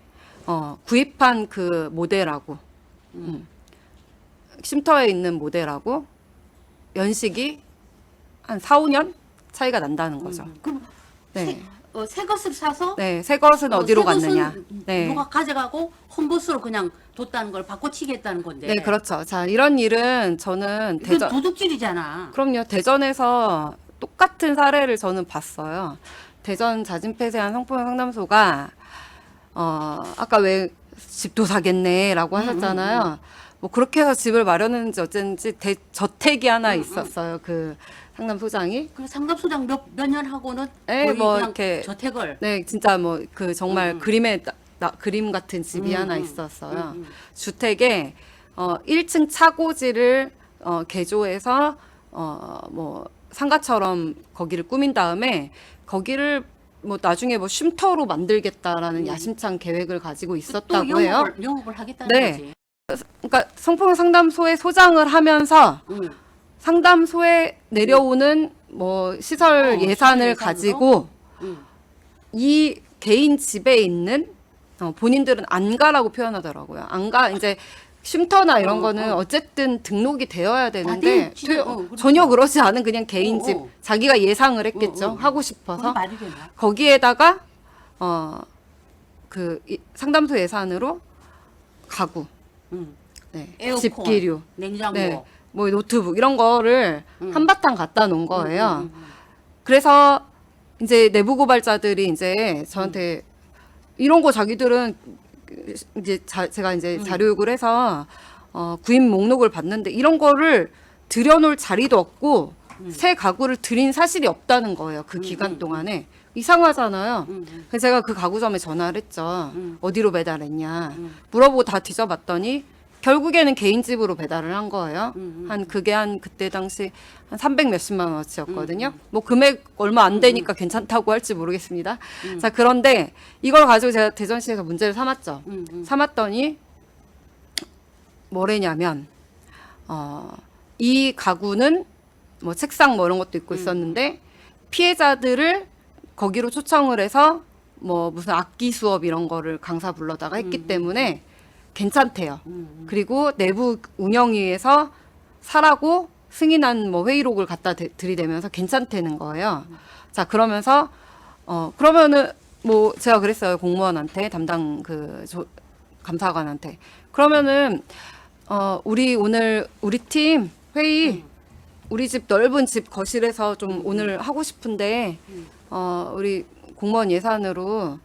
Speaker 1: 구입한 그 모델하고 쉼터에 있는 모델하고 연식이 한 4, 5년 차이가 난다는 거죠.
Speaker 2: 그럼
Speaker 1: 네.
Speaker 2: 새 것을 사서
Speaker 1: 네, 새 것은 어디로
Speaker 2: 새 것은
Speaker 1: 갔느냐. 네.
Speaker 2: 누가 가져가고 홈버스로 그냥 뒀다는 걸 바꿔치겠다는 건데.
Speaker 1: 네, 그렇죠. 자, 이런 일은 저는
Speaker 2: 이건 도둑질이잖아.
Speaker 1: 그럼요. 대전에서 똑같은 사례를 저는 봤어요. 대전 자진폐쇄한 성폭력 상담소가 아까 왜 집도 사겠네라고 하셨잖아요. 뭐 그렇게 해서 집을 마련했는지 어쨌는지 저택이 하나 있었어요. 그 상담소장이.
Speaker 2: 그 상담소장 몇 년 하고는
Speaker 1: 네,
Speaker 2: 거의
Speaker 1: 뭐
Speaker 2: 그냥
Speaker 1: 이렇게
Speaker 2: 저택을.
Speaker 1: 네, 진짜 뭐 그 정말 그림 같은 집이 하나 있었어요. 주택에 1층 차고지를 개조해서 뭐 상가처럼 거기를 꾸민 다음에 거기를 뭐 나중에 뭐 쉼터로 만들겠다라는 야심찬 계획을 가지고
Speaker 2: 또
Speaker 1: 있었다고 해요.
Speaker 2: 영업을 하겠다는
Speaker 1: 네.
Speaker 2: 거지.
Speaker 1: 그러니까 성폭력 상담소에 소장을 하면서 상담소에 내려오는 뭐 시설
Speaker 2: 시설
Speaker 1: 예산을
Speaker 2: 예산으로?
Speaker 1: 가지고 이 개인 집에 있는 본인들은 안 가라고 표현하더라고요. 안 가. 이제 쉼터나 이런 거는 어쨌든 등록이 되어야 되는데
Speaker 2: 그렇죠.
Speaker 1: 전혀 그러지 않은 그냥 개인 집.
Speaker 2: 어.
Speaker 1: 자기가 예상을 했겠죠. 하고
Speaker 2: 그건
Speaker 1: 싶어서.
Speaker 2: 말이 되나?
Speaker 1: 거기에다가 상담소 예산으로 가구, 네,
Speaker 2: 에어컨,
Speaker 1: 집기류,
Speaker 2: 냉장고.
Speaker 1: 네, 뭐 노트북 이런 거를 한바탕 갖다 놓은 거예요. 그래서 이제 내부 고발자들이 이제 저한테 이런 거 자기들은 이제 제가 이제 자료육을 해서 구입 목록을 봤는데 이런 거를 들여놓을 자리도 없고 새 가구를 들인 사실이 없다는 거예요. 그 기간 동안에. 이상하잖아요. 그래서 제가 그 가구점에 전화를 했죠. 어디로 배달했냐. 물어보고 다 뒤져봤더니 결국에는 개인 집으로 배달을 한 거예요. 그게 그때 당시 한 300 몇십만 원어치였거든요. 뭐 금액 얼마 안 되니까 괜찮다고 할지 모르겠습니다. 자, 그런데 이걸 가지고 제가 대전시에서 문제를 삼았죠. 삼았더니 뭐래냐면, 이 가구는 뭐 책상 뭐 이런 것도 있고 있었는데 피해자들을 거기로 초청을 해서 뭐 무슨 악기 수업 이런 거를 강사 불러다가 했기 때문에 괜찮대요. 그리고 내부 운영위에서 사라고 승인한 뭐 회의록을 갖다 들이대면서 괜찮다는 거예요. 자, 그러면서 그러면은 뭐 제가 그랬어요. 공무원한테 담당 감사관한테. 그러면은 우리 팀 회의 우리 집 넓은 집 거실에서 좀 오늘 하고 싶은데 우리 공무원 예산으로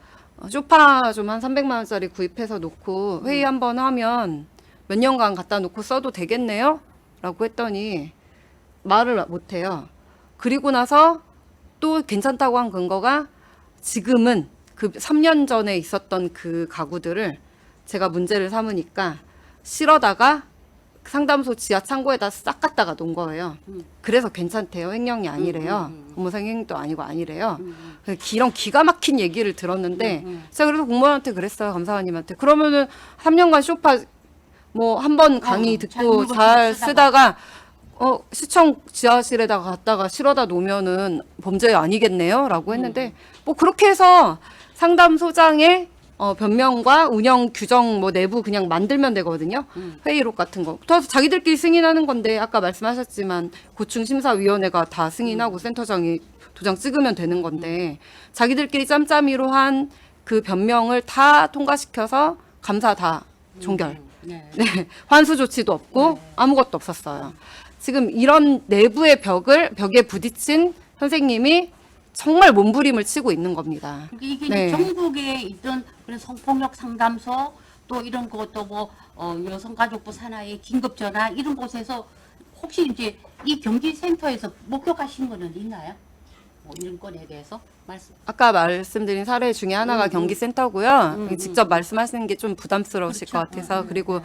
Speaker 1: 소파 좀 한 300만 원짜리 구입해서 놓고 회의 한번 하면 몇 년간 갖다 놓고 써도 되겠네요? 라고 했더니 말을 못 해요. 그리고 나서 또 괜찮다고 한 근거가 지금은 그 3년 전에 있었던 그 가구들을 제가 문제를 삼으니까 실어다가 상담소 지하 창고에다 싹 갖다가 놓은 거예요. 그래서 괜찮대요. 횡령이 아니래요. 업무상 행위도 아니고 아니래요. 이런 기가 막힌 얘기를 들었는데 제가 그래서 공무원한테 그랬어요. 감사관님한테. 그러면은 3년간 쇼파 뭐 한 번 강의 듣고 잘 쓰다가 시청 지하실에다가 갖다가 실어다 놓으면은 범죄 아니겠네요? 라고 했는데 뭐 그렇게 해서 상담소장의 변명과 운영 규정 뭐 내부 그냥 만들면 되거든요. 회의록 같은 거. 그래서 자기들끼리 승인하는 건데 아까 말씀하셨지만 고충심사위원회가 다 승인하고 센터장이 도장 찍으면 되는 건데 자기들끼리 짬짬이로 한 그 변명을 다 통과시켜서 감사 다 종결.
Speaker 2: 네.
Speaker 1: 네, 환수 조치도 없고
Speaker 2: 네.
Speaker 1: 아무것도 없었어요. 지금 이런 내부의 벽에 부딪힌 선생님이 정말 몸부림을 치고 있는 겁니다.
Speaker 2: 그러니까 이게
Speaker 1: 네.
Speaker 2: 이제 전국에 있던 그런 성폭력 상담소 또 이런 것도 뭐 여성가족부 산하의 긴급전화 이런 곳에서 혹시 이제 이 경기센터에서 목격하신 거는 있나요? 뭐 이런 건에 대해서 말씀.
Speaker 1: 아까 말씀드린 사례 중에 하나가 경기센터고요. 직접 말씀하시는 게 좀 부담스러우실
Speaker 2: 그렇죠.
Speaker 1: 것 같아서 그리고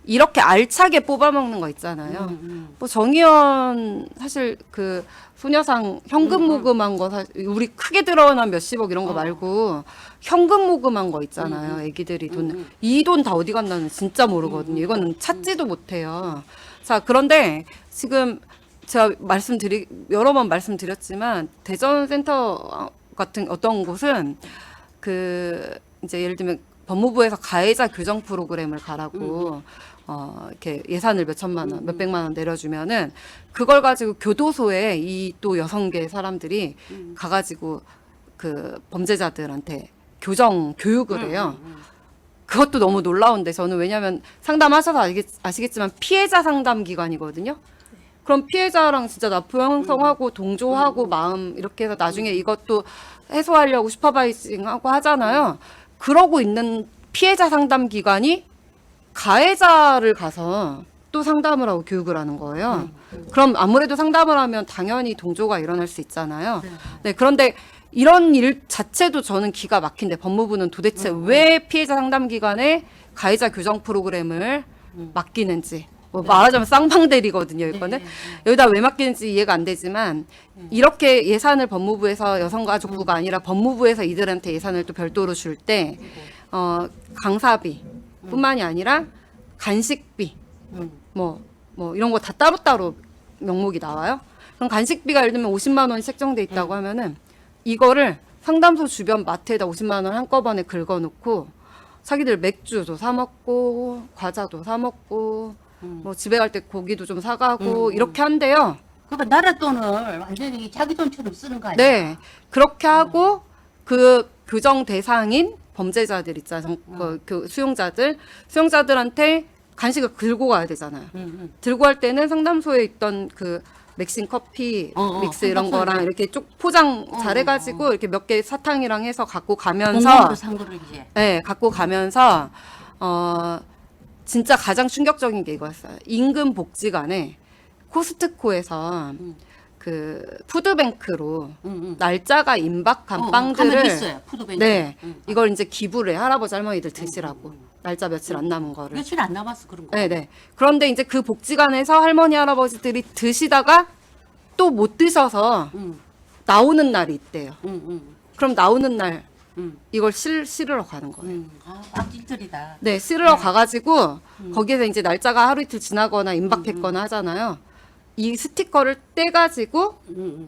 Speaker 1: 이렇게 알차게 뽑아먹는 거 있잖아요. 뭐 정의원 사실 그 소녀상 현금 모금한 거 우리 크게 드러난 몇십억 이런 거 말고 현금 모금한 거 있잖아요. 애기들이 돈 이 돈 다 어디 갔나는 진짜 모르거든요. 이거는 찾지도 못해요. 자, 그런데 지금 제가 여러 번 말씀드렸지만 대전 센터 같은 어떤 곳은 그 이제 예를 들면 법무부에서 가해자 교정 프로그램을 가라고 이렇게 예산을 몇 천만 원, 몇 백만 원 내려주면은 그걸 가지고 교도소에 이 또 여성계 사람들이 가가지고 그 범죄자들한테 교육을 해요. 그것도 너무 놀라운데 저는 왜냐하면 상담하셔서 아시겠지만 피해자 상담 기관이거든요. 그럼 피해자랑 진짜 납부 형성하고 동조하고 마음 이렇게 해서 나중에 이것도 해소하려고 슈퍼바이징하고 하잖아요. 그러고 있는 피해자 상담 기관이 가해자를 가서 또 상담을 하고 교육을 하는 거예요. 그럼 아무래도 상담을 하면 당연히 동조가 일어날 수 있잖아요. 네, 그런데 이런 일 자체도 저는 기가 막힌데 법무부는 도대체 왜 피해자 상담 기관에 가해자 교정 프로그램을 맡기는지 뭐 말하자면 쌍방대리거든요, 이거는. 여기다 왜 맡기는지 이해가 안 되지만 이렇게 예산을 법무부에서 여성가족부가 아니라 법무부에서 이들한테 예산을 또 별도로 줄 때 강사비 뿐만이 아니라 간식비 뭐 이런 거 다 따로따로 명목이 나와요. 그럼 간식비가 예를 들면 50만 원이 책정돼 있다고 하면은 이거를 상담소 주변 마트에다 50만 원 한꺼번에 긁어놓고 자기들 맥주도 사 먹고 과자도 사 먹고 뭐 집에 갈 때 고기도 좀 사가고 이렇게 한대요.
Speaker 2: 그러니까 나라 돈을 완전히 자기 돈처럼 쓰는 거 아니야?
Speaker 1: 네, 그렇게 하고 그 교정 대상인 범죄자들 있잖아요. 그 수용자들한테 간식을 들고 가야 되잖아요. 들고 갈 때는 상담소에 있던 그 맥심 커피 믹스 이런 거랑 이렇게 쪽 포장 잘해가지고 이렇게 몇 개 사탕이랑 해서 갖고 가면서
Speaker 2: 공무원으로 산 거를 이제.
Speaker 1: 네, 갖고 가면서 진짜 가장 충격적인 게 이거였어요. 임금 복지관에 코스트코에서 그 푸드뱅크로 날짜가 임박한 빵들을
Speaker 2: 가면 있어요. 푸드뱅크.
Speaker 1: 네, 이걸 이제 기부를 해. 할아버지 할머니들 드시라고. 날짜 며칠 안 남은 거를.
Speaker 2: 며칠 안 남았어 그런 거.
Speaker 1: 네. 그런데 이제 그 복지관에서 할머니 할아버지들이 드시다가 또 못 드셔서 나오는 날이 있대요. 그럼 나오는 날 이걸 실으러 가는 거예요.
Speaker 2: 아, 악질들이다.
Speaker 1: 네, 실으러 가가지고 거기에서 이제 날짜가 하루 이틀 지나거나 임박했거나 하잖아요. 이 스티커를 떼가지고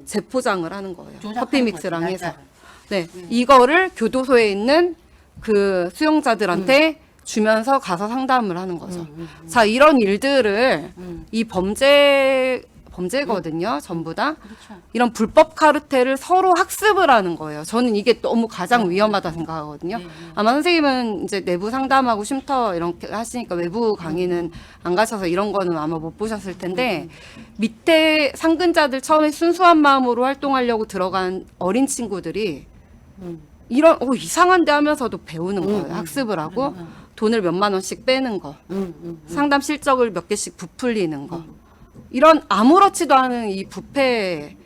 Speaker 1: 재포장을 하는 거예요.
Speaker 2: 조작하는
Speaker 1: 커피 믹스랑
Speaker 2: 거지,
Speaker 1: 해서.
Speaker 2: 날짜를.
Speaker 1: 네, 이거를 교도소에 있는 그 수용자들한테 주면서 가서 상담을 하는 거죠. 자, 이런 일들을 이 범죄거든요, 전부 다.
Speaker 2: 그렇죠.
Speaker 1: 이런 불법 카르텔을 서로 학습을 하는 거예요. 저는 이게 너무 가장 위험하다 생각하거든요. 아마 선생님은 이제 내부 상담하고 쉼터 이렇게 하시니까 외부 강의는 안 가셔서 이런 거는 아마 못 보셨을 텐데 밑에 상근자들 처음에 순수한 마음으로 활동하려고 들어간 어린 친구들이 이런 이상한데 하면서도 배우는 거예요. 학습을 하고 돈을 몇만 원씩 빼는 거, 상담 실적을 몇 개씩 부풀리는 거, 이런 아무렇지도 않은 이 부패,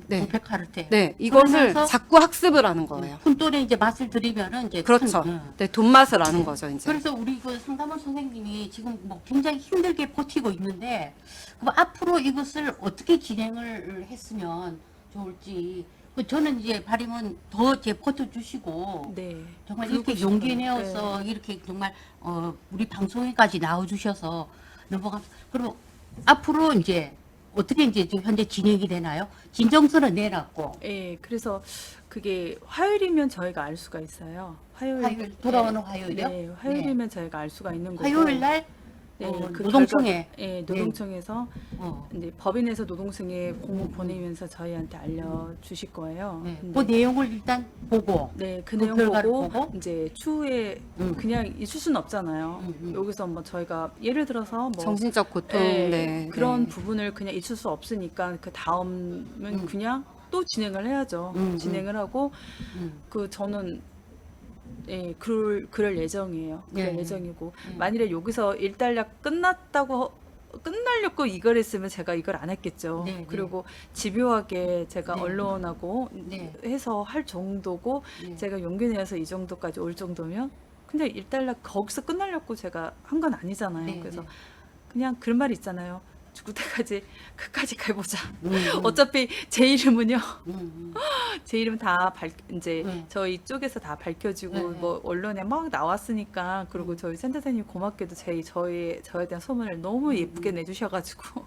Speaker 1: 네,
Speaker 2: 부패 카르텔.
Speaker 1: 네, 이것을
Speaker 2: 그러면서
Speaker 1: 자꾸 학습을 하는 거예요.
Speaker 2: 푼돈에 이제 맛을 들이면은 이제
Speaker 1: 그렇죠. 네, 돈 맛을 아는 거죠, 이제.
Speaker 2: 그래서 우리 그 상담원 선생님이 지금 뭐 굉장히 힘들게 버티고 있는데 그럼 앞으로 이것을 어떻게 진행을 했으면 좋을지 저는 이제 바림은 더 이제 버텨주시고
Speaker 3: 네.
Speaker 2: 정말
Speaker 3: 그러고
Speaker 2: 이렇게
Speaker 3: 싶어요.
Speaker 2: 용기 내어서 이렇게 정말 우리 방송에까지 나와주셔서 너무 그리고 앞으로 이제 어떻게 이제 지금 현재 진행이 되나요? 진정서는 내놨고
Speaker 3: 예, 그래서 그게 화요일이면 저희가 알 수가 있어요.
Speaker 2: 화요일 돌아오는 화요일이요?
Speaker 3: 네, 화요일이면 저희가 알 수가 있는 거고.
Speaker 2: 화요일 날
Speaker 3: 그
Speaker 2: 노동청에.
Speaker 3: 결과, 예, 노동청에서
Speaker 2: 어.
Speaker 3: 이제 법인에서 노동청에 공문 보내면서 저희한테 알려주실 거예요.
Speaker 2: 네.
Speaker 3: 근데
Speaker 2: 그 내용을 일단 보고.
Speaker 3: 네, 그
Speaker 2: 그
Speaker 3: 내용
Speaker 2: 결과를
Speaker 3: 보고
Speaker 2: 보고?
Speaker 3: 이제 추후에
Speaker 2: 음.
Speaker 3: 그냥 있을 수는 없잖아요.
Speaker 2: 음.
Speaker 3: 여기서 뭐 저희가 예를 들어서 뭐
Speaker 1: 정신적 고통,
Speaker 3: 예,
Speaker 1: 네,
Speaker 3: 그런
Speaker 1: 네.
Speaker 3: 부분을 그냥 있을 수 없으니까 그 다음은
Speaker 2: 음.
Speaker 3: 그냥 또 진행을 해야죠. 진행을 하고 그 저는 예, 그럴 예정이에요. 그럴
Speaker 2: 네.
Speaker 3: 예정이고 만일에 여기서 일단락 끝나려고 이걸 했으면 제가 이걸 안 했겠죠.
Speaker 2: 네, 네.
Speaker 3: 그리고 집요하게 제가
Speaker 2: 네.
Speaker 3: 언론하고
Speaker 2: 네.
Speaker 3: 해서 할 정도고
Speaker 2: 네.
Speaker 3: 제가 용기 내서 이 정도까지 올 정도면 근데 일단락 거기서 끝나려고 제가 한 건 아니잖아요.
Speaker 2: 네,
Speaker 3: 그래서
Speaker 2: 네.
Speaker 3: 그냥 그런 말이 있잖아요. 죽을 때까지 끝까지 가보자.
Speaker 2: 음.
Speaker 3: 어차피 제 이름은요.
Speaker 2: 음.
Speaker 3: 제 이름 다 이제
Speaker 2: 네.
Speaker 3: 저희 쪽에서 다 밝혀지고
Speaker 2: 네.
Speaker 3: 뭐 언론에 막 나왔으니까 그리고 저희 센터장님 고맙게도 저에 대한 소문을 너무 예쁘게 내주셔가지고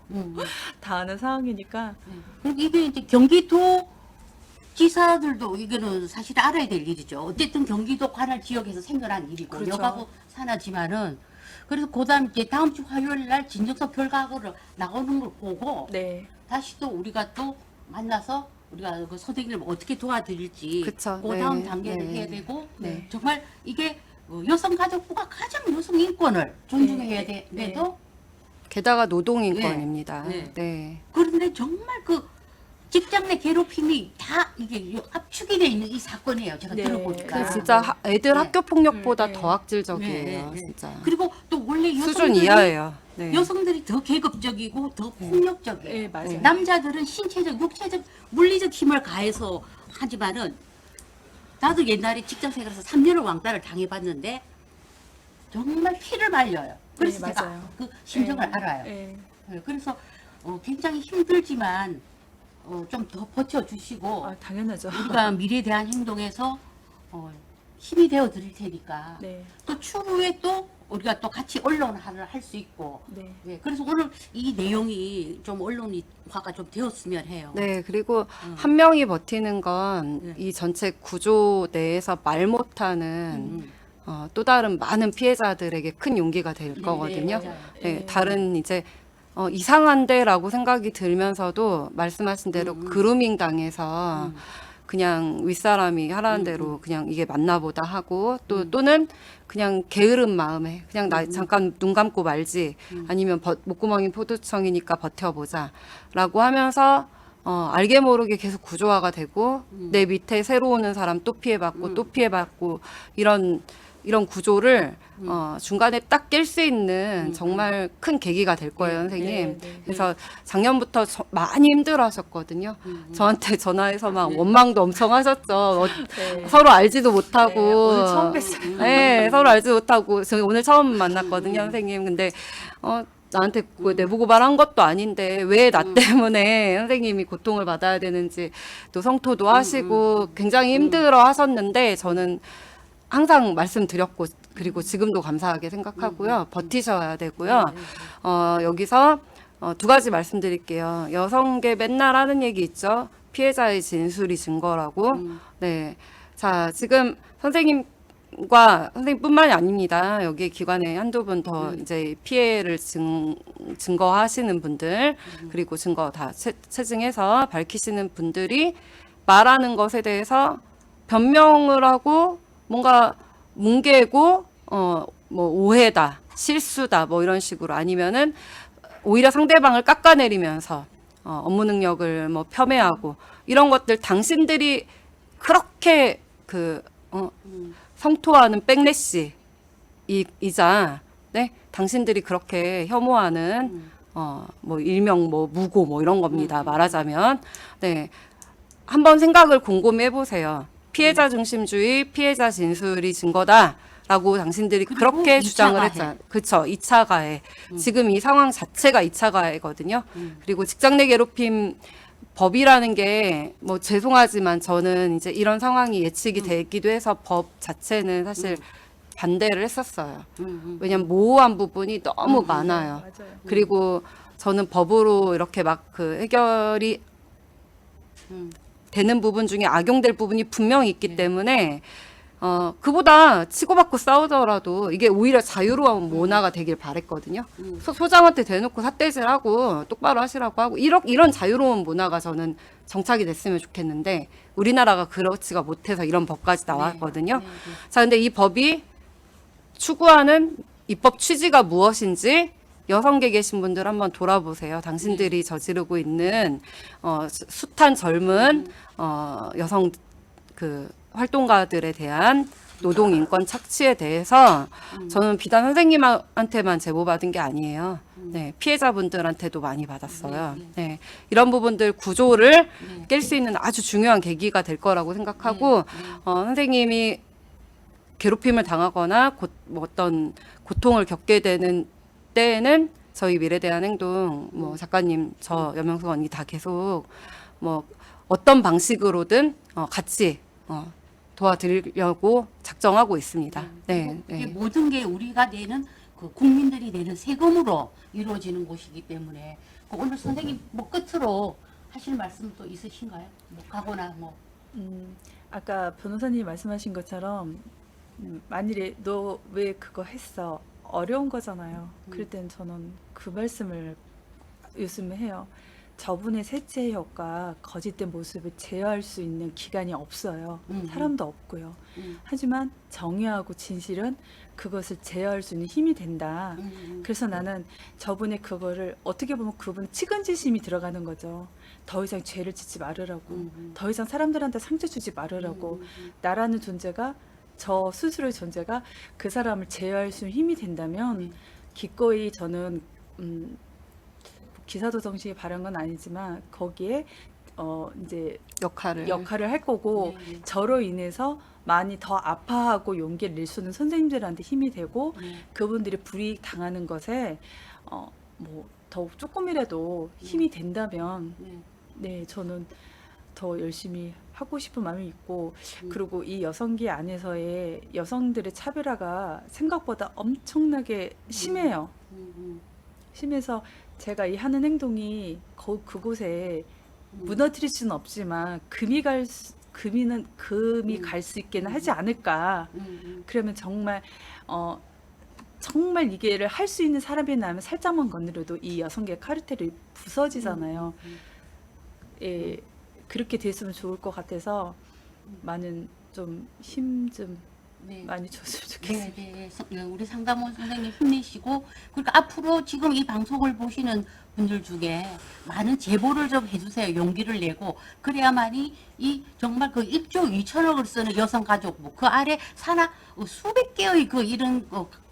Speaker 3: 다 아는 상황이니까
Speaker 2: 그리고 이게 이제 경기도 지사들도 이거는 사실 알아야 될 일이죠. 어쨌든 경기도 관할 지역에서 생겨난 일이고
Speaker 3: 그렇죠.
Speaker 2: 여가부 산하지만은 그래서 그다음 이제 다음 주 화요일 날 진정서 결과를 나오는 걸 보고
Speaker 3: 네
Speaker 2: 다시 또 우리가 또 만나서 우리가 그 선생님을 어떻게 도와드릴지
Speaker 1: 그쵸.
Speaker 2: 그
Speaker 1: 네.
Speaker 2: 다음 단계를
Speaker 1: 네.
Speaker 2: 해야 되고
Speaker 1: 네.
Speaker 2: 정말 이게 여성가족부가 가장 여성 인권을 존중해야
Speaker 3: 네.
Speaker 2: 돼도
Speaker 1: 게다가 노동인권입니다.
Speaker 2: 네.
Speaker 1: 네.
Speaker 2: 그런데 정말 그 직장 내 괴롭힘이 다 이게 압축이 돼 있는 이 사건이에요. 제가
Speaker 3: 네.
Speaker 2: 들어보니까.
Speaker 1: 그 진짜 애들
Speaker 2: 네.
Speaker 1: 학교 폭력보다
Speaker 3: 네.
Speaker 1: 더 악질적이에요,
Speaker 2: 네, 네.
Speaker 1: 진짜.
Speaker 2: 그리고 또 원래
Speaker 1: 수준
Speaker 2: 여성들이
Speaker 1: 이하예요. 네.
Speaker 2: 여성들이 더 계급적이고 더 폭력적이에요.
Speaker 3: 네, 맞아요.
Speaker 2: 남자들은 신체적, 육체적, 물리적 힘을 가해서 하지만은 나도 옛날에 직장 생활에서 3년을 왕따를 당해봤는데 정말 피를 말려요. 그래서
Speaker 3: 네,
Speaker 2: 제가
Speaker 3: 맞아요.
Speaker 2: 그 심정을
Speaker 3: 네.
Speaker 2: 알아요.
Speaker 3: 네.
Speaker 2: 네, 그래서 굉장히 힘들지만 좀 더 버텨주시고
Speaker 3: 아, 당연하죠.
Speaker 2: 우리가 미래에 대한 행동에서 힘이 되어 드릴 테니까
Speaker 3: 네.
Speaker 2: 또 추후에 또 우리가 또 같이 언론을 할 수 있고
Speaker 3: 네.
Speaker 2: 네, 그래서 오늘 이 내용이 좀 언론화가 좀 되었으면 해요.
Speaker 1: 네, 그리고 한 명이 버티는 건
Speaker 2: 네.
Speaker 1: 이 전체 구조 내에서 말 못하는 또 다른 많은 피해자들에게 큰 용기가 될 거거든요.
Speaker 2: 맞아요.
Speaker 1: 네,
Speaker 3: 네.
Speaker 1: 다른 이제 이상한데라고 생각이 들면서도 말씀하신 대로 그루밍 당해서 그냥 윗사람이 하라는 대로 그냥 이게 맞나보다 하고 또는 그냥 게으른 마음에 그냥 나 잠깐 눈 감고 말지 아니면 목구멍이 포도청이니까 버텨보자라고 하면서 알게 모르게 계속 구조화가 되고 내 밑에 새로 오는 사람 또 피해받고 또 피해받고 이런 구조를 중간에 딱 깰 수 있는 정말 큰 계기가 될 거예요, 선생님.
Speaker 3: 네, 네.
Speaker 1: 그래서 작년부터 많이 힘들어하셨거든요. 저한테 전화해서 막 원망도 엄청 하셨죠.
Speaker 3: 네.
Speaker 1: 서로 알지도 못하고.
Speaker 3: 네, 오늘 처음 뵀어요.
Speaker 1: 네, 서로 알지도 못하고. 저 오늘 처음 만났거든요, 선생님. 근데 나한테 그 내부 고발한 것도 아닌데 왜 나 때문에 선생님이 고통을 받아야 되는지 또 성토도 하시고 굉장히 힘들어 하셨는데 저는 항상 말씀드렸고 그리고 지금도 감사하게 생각하고요. 버티셔야 되고요. 여기서 두 가지 말씀드릴게요. 여성계 맨날 하는 얘기 있죠. 피해자의 진술이 증거라고. 네. 자, 지금 선생님과 선생님뿐만이 아닙니다. 여기 기관에 한두 분 더 이제 피해를 증거하시는 분들 그리고 증거 다 체증해서 밝히시는 분들이 말하는 것에 대해서 변명을 하고 뭔가 뭉개고 뭐 오해다, 실수다 뭐 이런 식으로 아니면은 오히려 상대방을 깎아내리면서 업무 능력을 뭐 폄훼하고 이런 것들 당신들이 그렇게 성토하는 백래시 이자 네 당신들이 그렇게 혐오하는 뭐 일명 뭐 무고 뭐 이런 겁니다. 말하자면 네 한번 생각을 곰곰이 해보세요. 피해자 중심주의, 피해자 진술이 증거다라고 당신들이
Speaker 2: 그리고
Speaker 1: 그렇게
Speaker 2: 2차
Speaker 1: 주장을
Speaker 2: 가해.
Speaker 1: 했잖아요. 그렇죠. 2차 가해. 지금 이 상황 자체가 2차 가해거든요. 그리고 직장 내 괴롭힘 법이라는 게 뭐 죄송하지만 저는 이제 이런 상황이 예측이 되기도 해서 법 자체는 사실 반대를 했었어요. 왜냐하면 모호한 부분이 너무 많아요.
Speaker 3: 맞아요.
Speaker 1: 그리고 저는 법으로 이렇게 막 그 해결이 되는 부분 중에 악용될 부분이 분명히 있기 때문에 그보다 치고받고 싸우더라도 이게 오히려 자유로운 문화가 되길 바랬거든요. 소장한테 대놓고 삿대질하고 똑바로 하시라고 하고 이런 자유로운 문화가 저는 정착이 됐으면 좋겠는데 우리나라가 그렇지가 못해서 이런 법까지 나왔거든요.
Speaker 2: 네, 네.
Speaker 1: 자, 근데 이 법이 추구하는 입법 취지가 무엇인지 여성계 계신 분들 한번 돌아보세요. 당신들이 저지르고 있는 숱한 젊은 여성 그 활동가들에 대한 노동 인권 착취에 대해서 저는 비단 선생님한테만 제보받은 게 아니에요. 네, 피해자분들한테도 많이 받았어요. 네, 이런 부분들 구조를 깰 수 있는 아주 중요한 계기가 될 거라고 생각하고 선생님이 괴롭힘을 당하거나 뭐 어떤 고통을 겪게 되는 때에는 저희 미래대한행동 뭐 작가님, 저 여명숙 언니 다 계속 뭐 어떤 방식으로든 같이 도와드리려고 작정하고 있습니다. 네,
Speaker 2: 이게
Speaker 1: 네.
Speaker 2: 모든 게 우리가 내는 그 국민들이 내는 세금으로 이루어지는 곳이기 때문에 그 오늘 선생님 뭐 끝으로 하실 말씀 또 있으신가요? 뭐 가거나 뭐.
Speaker 3: 아까 변호사님이 말씀하신 것처럼 만일에 너 왜 그거 했어? 어려운 거잖아요. 그럴 땐 저는 그 말씀을 요즘에 해요. 저분의 셋째 혀가 거짓된 모습을 제어할 수 있는 기간이 없어요. 사람도 없고요. 하지만 정의하고 진실은 그것을 제어할 수 있는 힘이 된다. 그래서 나는 저분의 그거를 어떻게 보면 그분 측은지심이 들어가는 거죠. 더 이상 죄를 짓지 말으라고. 더 이상 사람들한테 상처 주지 말으라고. 나라는 존재가 저 스스로의 존재가 그 사람을 제어할 수 있는 힘이 된다면 기꺼이 저는 기사도정식에 바른 건 아니지만 거기에 이제 역할을 할 거고 저로 인해서 많이 더 아파하고 용기를 낼 수 있는 선생님들한테 힘이 되고 그분들이 불이익 당하는 것에 뭐 더욱 조금이라도 힘이 된다면 네 저는 더 열심히 하고 싶은 마음이 있고 그리고 이 여성계 안에서의 여성들의 차별화가 생각보다 엄청나게 심해요. 심해서 제가 이 하는 행동이 그곳에 무너뜨릴 수는 없지만 금이 갈 수 있게는 하지 않을까. 그러면 정말 정말 이게를 할 수 있는 사람이라면 살짝만 건드려도 이 여성계 카르텔이 부서지잖아요. 예, 그렇게 됐으면 좋을 것 같아서 많은 좀 힘 좀
Speaker 2: 네.
Speaker 3: 많이 줬으면 좋겠어요.
Speaker 2: 네, 우리 상담원 선생님 힘내시고 그러니까 앞으로 지금 이 방송을 보시는 분들 중에 많은 제보를 좀 해주세요. 용기를 내고 그래야만이 이 정말 그 1조 2천억을 쓰는 여성가족부 그 아래 산하 수백 개의 그 이런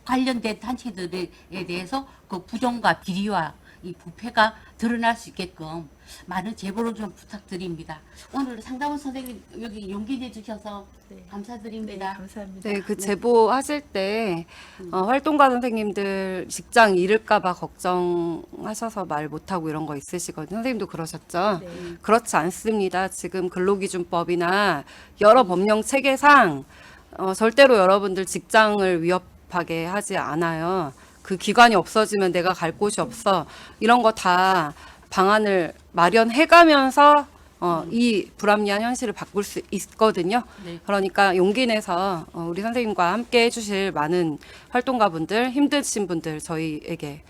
Speaker 2: 관련된 단체들에 대해서 그 부정과 비리와 이 부패가 드러날 수 있게끔 많은 제보를 좀 부탁드립니다. 오늘 상담원 선생님 여기 용기 내주셔서
Speaker 3: 네.
Speaker 2: 감사드립니다.
Speaker 3: 네, 감사합니다.
Speaker 1: 네, 그 제보 하실 때 활동가 선생님들 직장 잃을까봐 걱정하셔서 말 못하고 이런 거 있으시거든요. 선생님도 그러셨죠?
Speaker 3: 네.
Speaker 1: 그렇지 않습니다. 지금 근로기준법이나 여러 법령 체계상 절대로 여러분들 직장을 위협하게 하지 않아요. 그 기관이 없어지면 내가 갈 곳이 없어. 이런 거 다 방안을 마련해가면서 이 불합리한 현실을 바꿀 수 있거든요.
Speaker 2: 네.
Speaker 1: 그러니까 용기 내서 우리 선생님과 함께 해주실 많은 활동가분들, 힘드신 분들 저희에게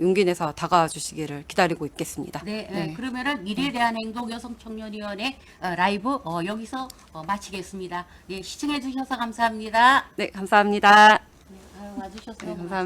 Speaker 1: 용기 내서 다가와 주시기를 기다리고 있겠습니다.
Speaker 2: 네, 그러면은 미래대한행동 여성청년위원회 라이브 여기서 마치겠습니다. 네, 시청해 주셔서 감사합니다.
Speaker 1: 네, 감사합니다.
Speaker 2: 와주셔서
Speaker 1: 네, 감사합니다.